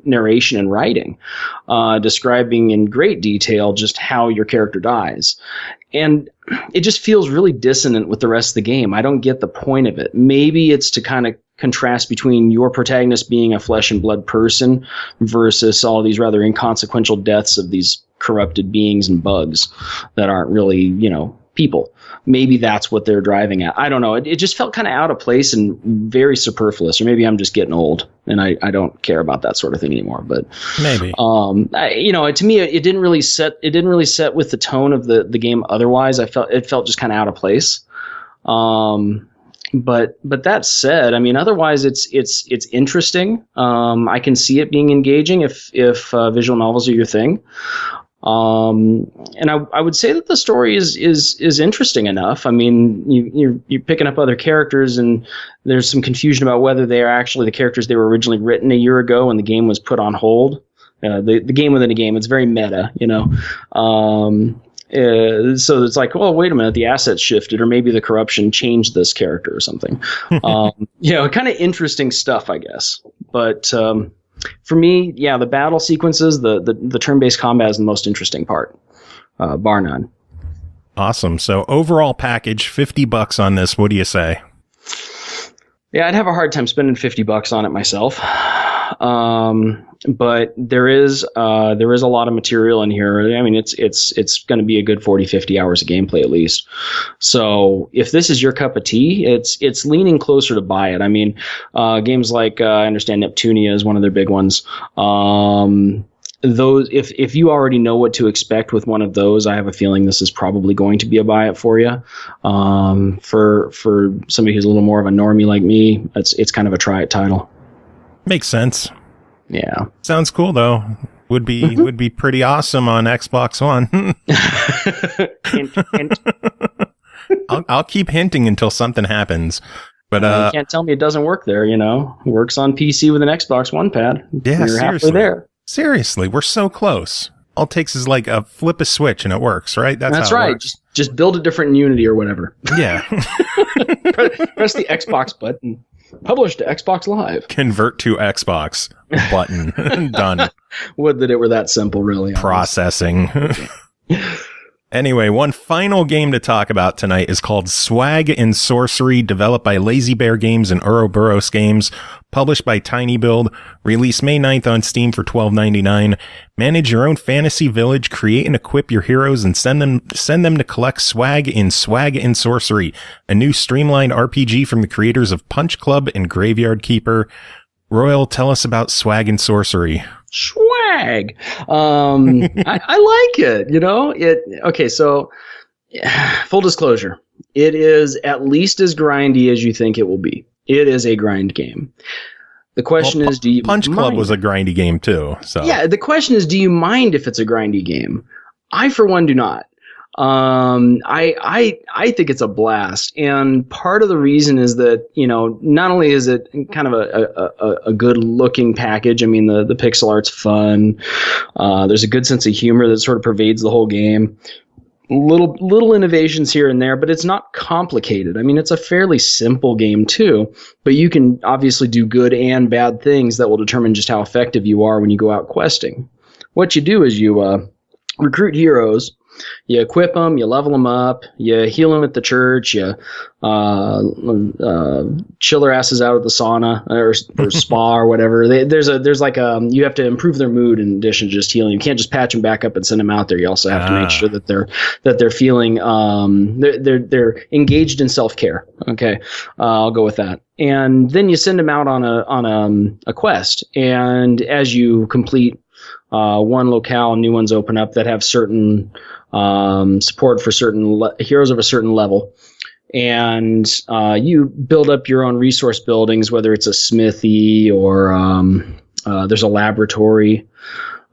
narration and writing, describing in great detail just how your character dies. And it just feels really dissonant with the rest of the game. I don't get the point of it. Maybe it's to kind of contrast between your protagonist being a flesh and blood person versus all these rather inconsequential deaths of these corrupted beings and bugs that aren't really, people. Maybe that's what they're driving at. I don't know. It just felt kind of out of place and very superfluous. Or maybe I'm just getting old and I don't care about that sort of thing anymore. But maybe, to me, it didn't really set with the tone of the game. Otherwise, it felt just kind of out of place. But that said, I mean, otherwise it's interesting. I can see it being engaging if visual novels are your thing. And I would say that the story is interesting enough. I mean, you're picking up other characters, and there's some confusion about whether they are actually the characters they were originally written a year ago when the game was put on hold. The game within a game. It's very meta, so it's like, well, wait a minute, the assets shifted, or maybe the corruption changed this character or something. Kind of interesting stuff, I guess. But for me, the battle sequences, the turn-based combat is the most interesting part, bar none. Awesome. So overall package, $50 on this. What do you say? Yeah, I'd have a hard time spending $50 on it myself. But there is a lot of material in here. I mean, it's going to be a good 40, 50 hours of gameplay at least. So if this is your cup of tea, it's leaning closer to buy it. I mean, games like, I understand Neptunia is one of their big ones. Those, if you already know what to expect with one of those, I have a feeling this is probably going to be a buy it for you. For somebody who's a little more of a normie like me, it's kind of a try it title. Makes sense. Yeah. Sounds cool though. Would be pretty awesome on Xbox One. Hint. I'll keep hinting until something happens. But you can't tell me it doesn't work there, Works on PC with an Xbox One pad. Yeah, You're seriously. halfway there. Seriously, we're so close. All it takes is like a flip a switch and it works, right? That's right. Just build it different in Unity or whatever. Yeah. Press the Xbox button. Publish to Xbox Live. Convert to Xbox button. Done. Would that it were that simple, really. Processing. Anyway, one final game to talk about tonight is called Swag and Sorcery, developed by Lazy Bear Games and Ouroboros Games, published by Tiny Build, released May 9th on Steam for $12.99. Manage your own fantasy village, create and equip your heroes, and send them to collect swag in Swag and Sorcery, a new streamlined RPG from the creators of Punch Club and Graveyard Keeper. Royal, tell us about Swag and Sorcery. Swag. I like it. Okay, so full disclosure, it is at least as grindy as you think it will be. It is a grind game. The question is, do you Punch Club was a grindy game too. So yeah, the question is, do you mind if it's a grindy game? I, for one, do not. I think it's a blast, and part of the reason is that not only is it kind of a good looking package. I mean, the pixel art's fun. There's a good sense of humor that sort of pervades the whole game. Little innovations here and there, but it's not complicated. I mean, it's a fairly simple game too, but you can obviously do good and bad things that will determine just how effective you are when you go out questing. What you do is you recruit heroes. You equip them, you level them up, you heal them at the church, you chill their asses out at the sauna or spa or whatever. There's like you have to improve their mood in addition to just healing. You can't just patch them back up and send them out there. You also have to make sure that they're feeling they're engaged in self-care. Okay, I'll go with that. And then you send them out on a quest, and as you complete one locale, new ones open up that have certain support for certain heroes of a certain level, and you build up your own resource buildings, whether it's a smithy or there's a laboratory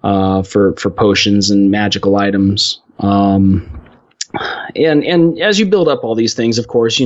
for potions and magical items. And as you build up all these things, of course,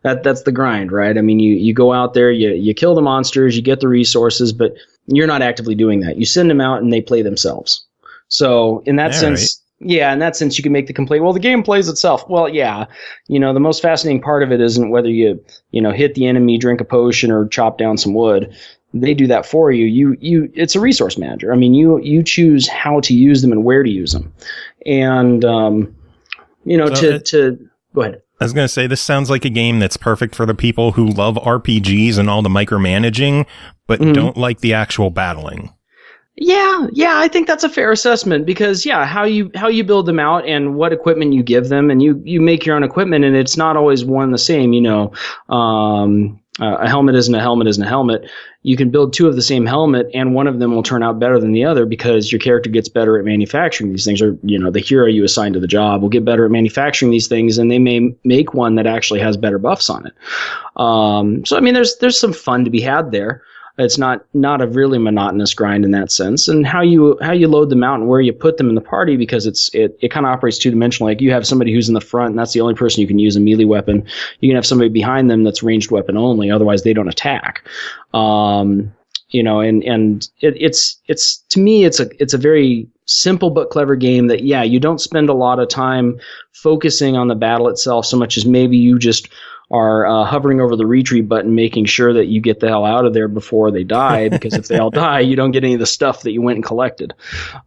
that's the grind, right? I mean, you go out there, you kill the monsters, you get the resources, but you're not actively doing that. You send them out and they play themselves. So in that sense, in that sense, you can make the complaint, well, the game plays itself. Well, yeah, the most fascinating part of it isn't whether you hit the enemy, drink a potion, or chop down some wood. They do that for you. It's a resource manager. I mean, you choose how to use them and where to use them. And, go ahead. I was going to say, this sounds like a game that's perfect for the people who love RPGs and all the micromanaging, but don't like the actual battling. Yeah, I think that's a fair assessment because how you build them out and what equipment you give them, and you make your own equipment, and it's not always one the same. A helmet isn't a helmet. You can build two of the same helmet, and one of them will turn out better than the other because your character gets better at manufacturing these things, or the hero you assign to the job will get better at manufacturing these things, and they may make one that actually has better buffs on it. So I mean, there's some fun to be had there. It's not a really monotonous grind in that sense, and how you load them out and where you put them in the party, because it kind of operates two-dimensional. Like you have somebody who's in the front, and that's the only person you can use a melee weapon. You can have somebody behind them that's ranged weapon only, otherwise they don't attack. And it's to me it's a very simple but clever game that you don't spend a lot of time focusing on the battle itself so much as maybe you just are hovering over the retreat button, making sure that you get the hell out of there before they die, because if they all die, you don't get any of the stuff that you went and collected.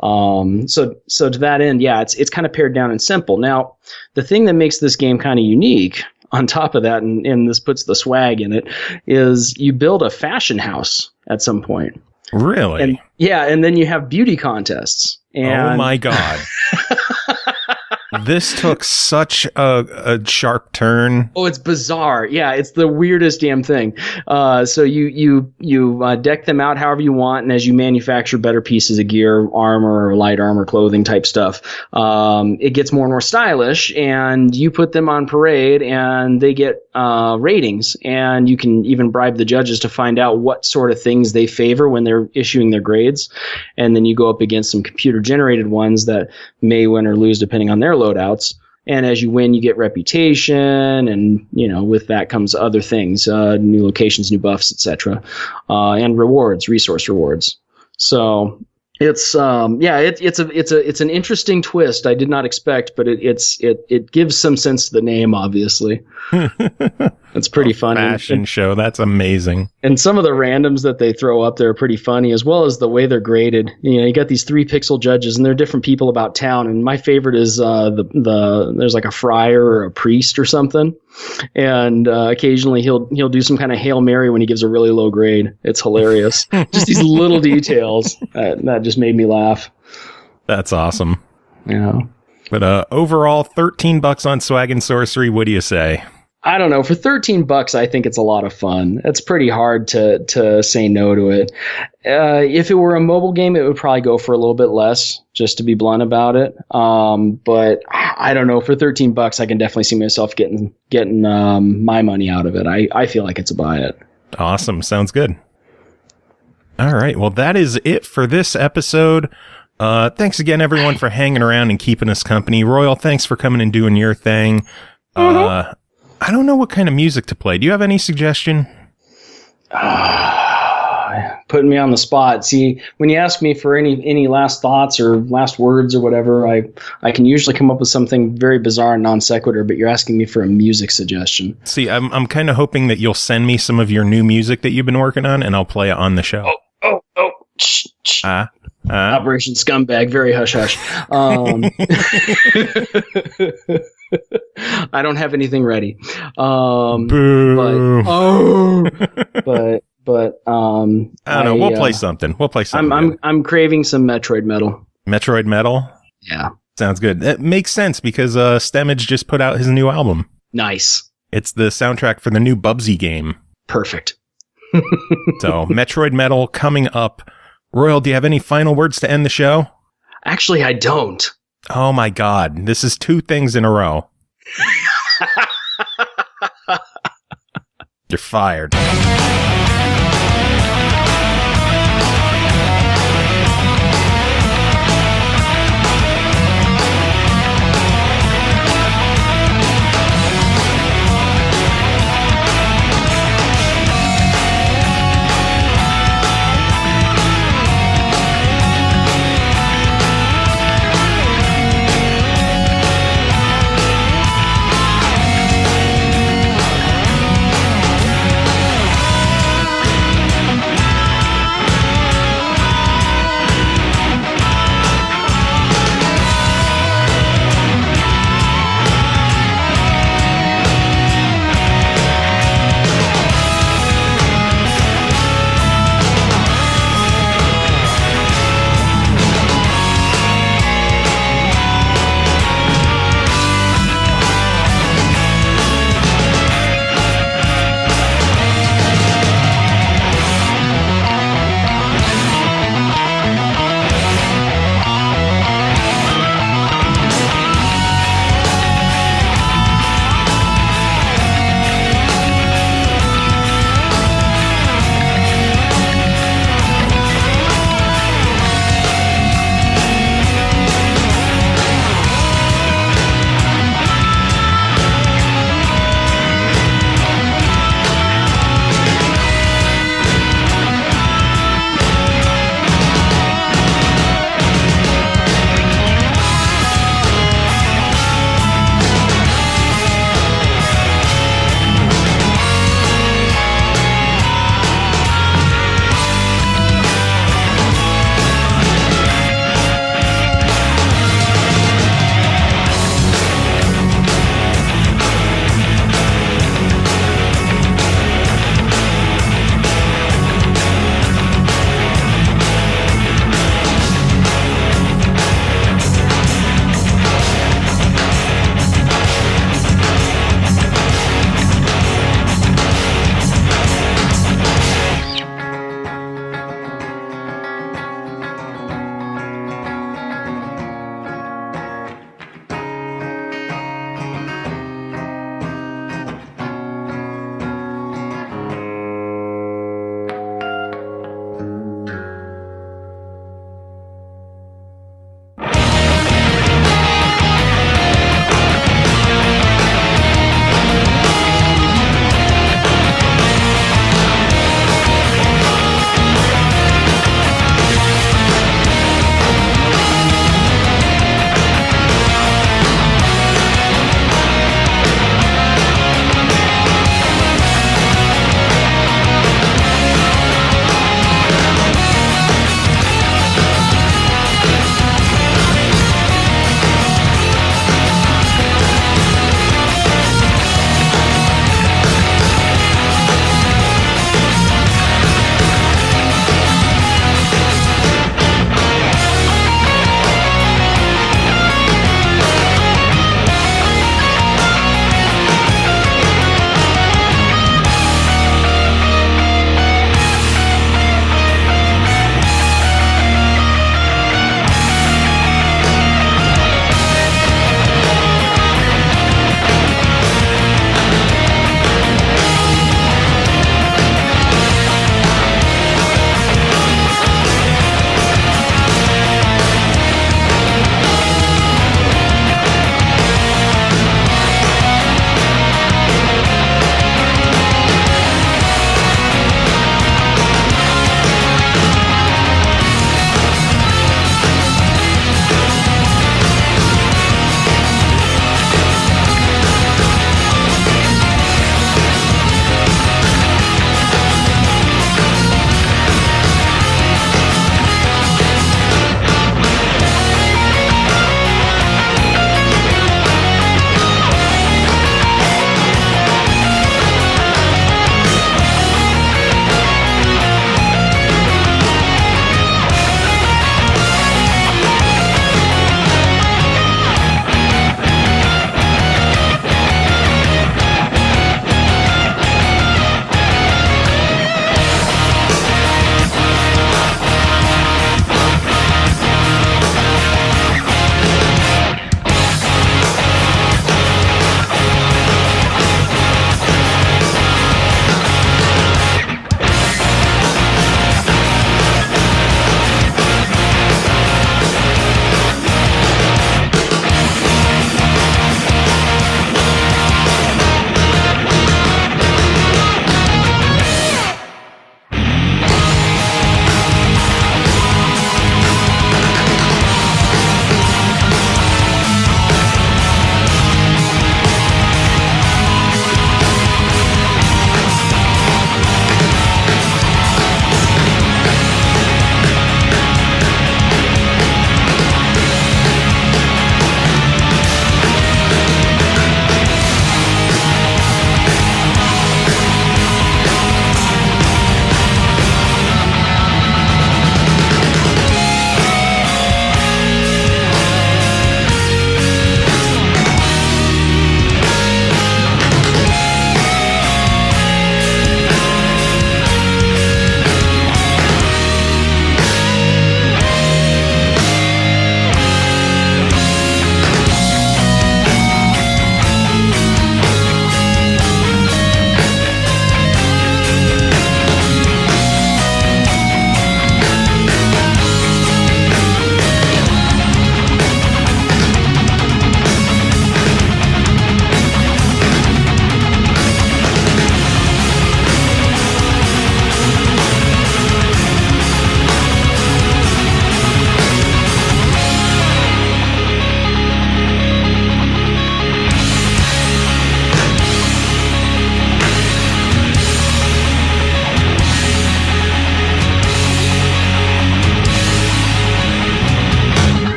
So to that end, it's kind of pared down and simple. Now, the thing that makes this game kind of unique, on top of that, and this puts the swag in it, is you build a fashion house at some point. Really? And then you have beauty contests. And oh my God. This took such a sharp turn. Oh, it's bizarre. Yeah, it's the weirdest damn thing. So you deck them out however you want, and as you manufacture better pieces of gear, armor, or light armor, clothing type stuff, it gets more and more stylish, and you put them on parade, and they get ratings, and you can even bribe the judges to find out what sort of things they favor when they're issuing their grades, and then you go up against some computer-generated ones that may win or lose depending on their loadouts. And as you win, you get reputation, and with that comes other things, new locations, new buffs, etc., and rewards, resource rewards. So it's it's an interesting twist I did not expect, but it gives some sense to the name, obviously. It's pretty funny. Fashion show, that's amazing. And some of the randoms that they throw up there are pretty funny, as well as the way they're graded. You got these 3-pixel judges, and they're different people about town. And my favorite is there's like a friar or a priest or something, and occasionally he'll do some kind of Hail Mary when he gives a really low grade. It's hilarious. Just these little details that just made me laugh. That's awesome. Yeah. But overall, $13 on Swag and Sorcery. What do you say? I don't know. For $13, I think it's a lot of fun. It's pretty hard to say no to it. If it were a mobile game, it would probably go for a little bit less, just to be blunt about it. But I don't know. For $13, I can definitely see myself getting my money out of it. I feel like it's a buy it. Awesome. Sounds good. All right. Well, that is it for this episode. Thanks again, everyone, for hanging around and keeping us company. Royal, thanks for coming and doing your thing. I don't know what kind of music to play. Do you have any suggestion? Putting me on the spot. See, when you ask me for any last thoughts or last words or whatever, I can usually come up with something very bizarre and non sequitur, but you're asking me for a music suggestion. See, I'm kind of hoping that you'll send me some of your new music that you've been working on, and I'll play it on the show. Shh. Operation Scumbag, very hush hush. I don't have anything ready. Boo. But I don't know. We'll play something. I'm craving some Metroid Metal. Metroid Metal? Yeah. Sounds good. That makes sense because Stemage just put out his new album. Nice. It's the soundtrack for the new Bubsy game. Perfect. So, Metroid Metal coming up. Royal, do you have any final words to end the show? Actually, I don't. Oh my God. This is 2 things in a row. You're fired.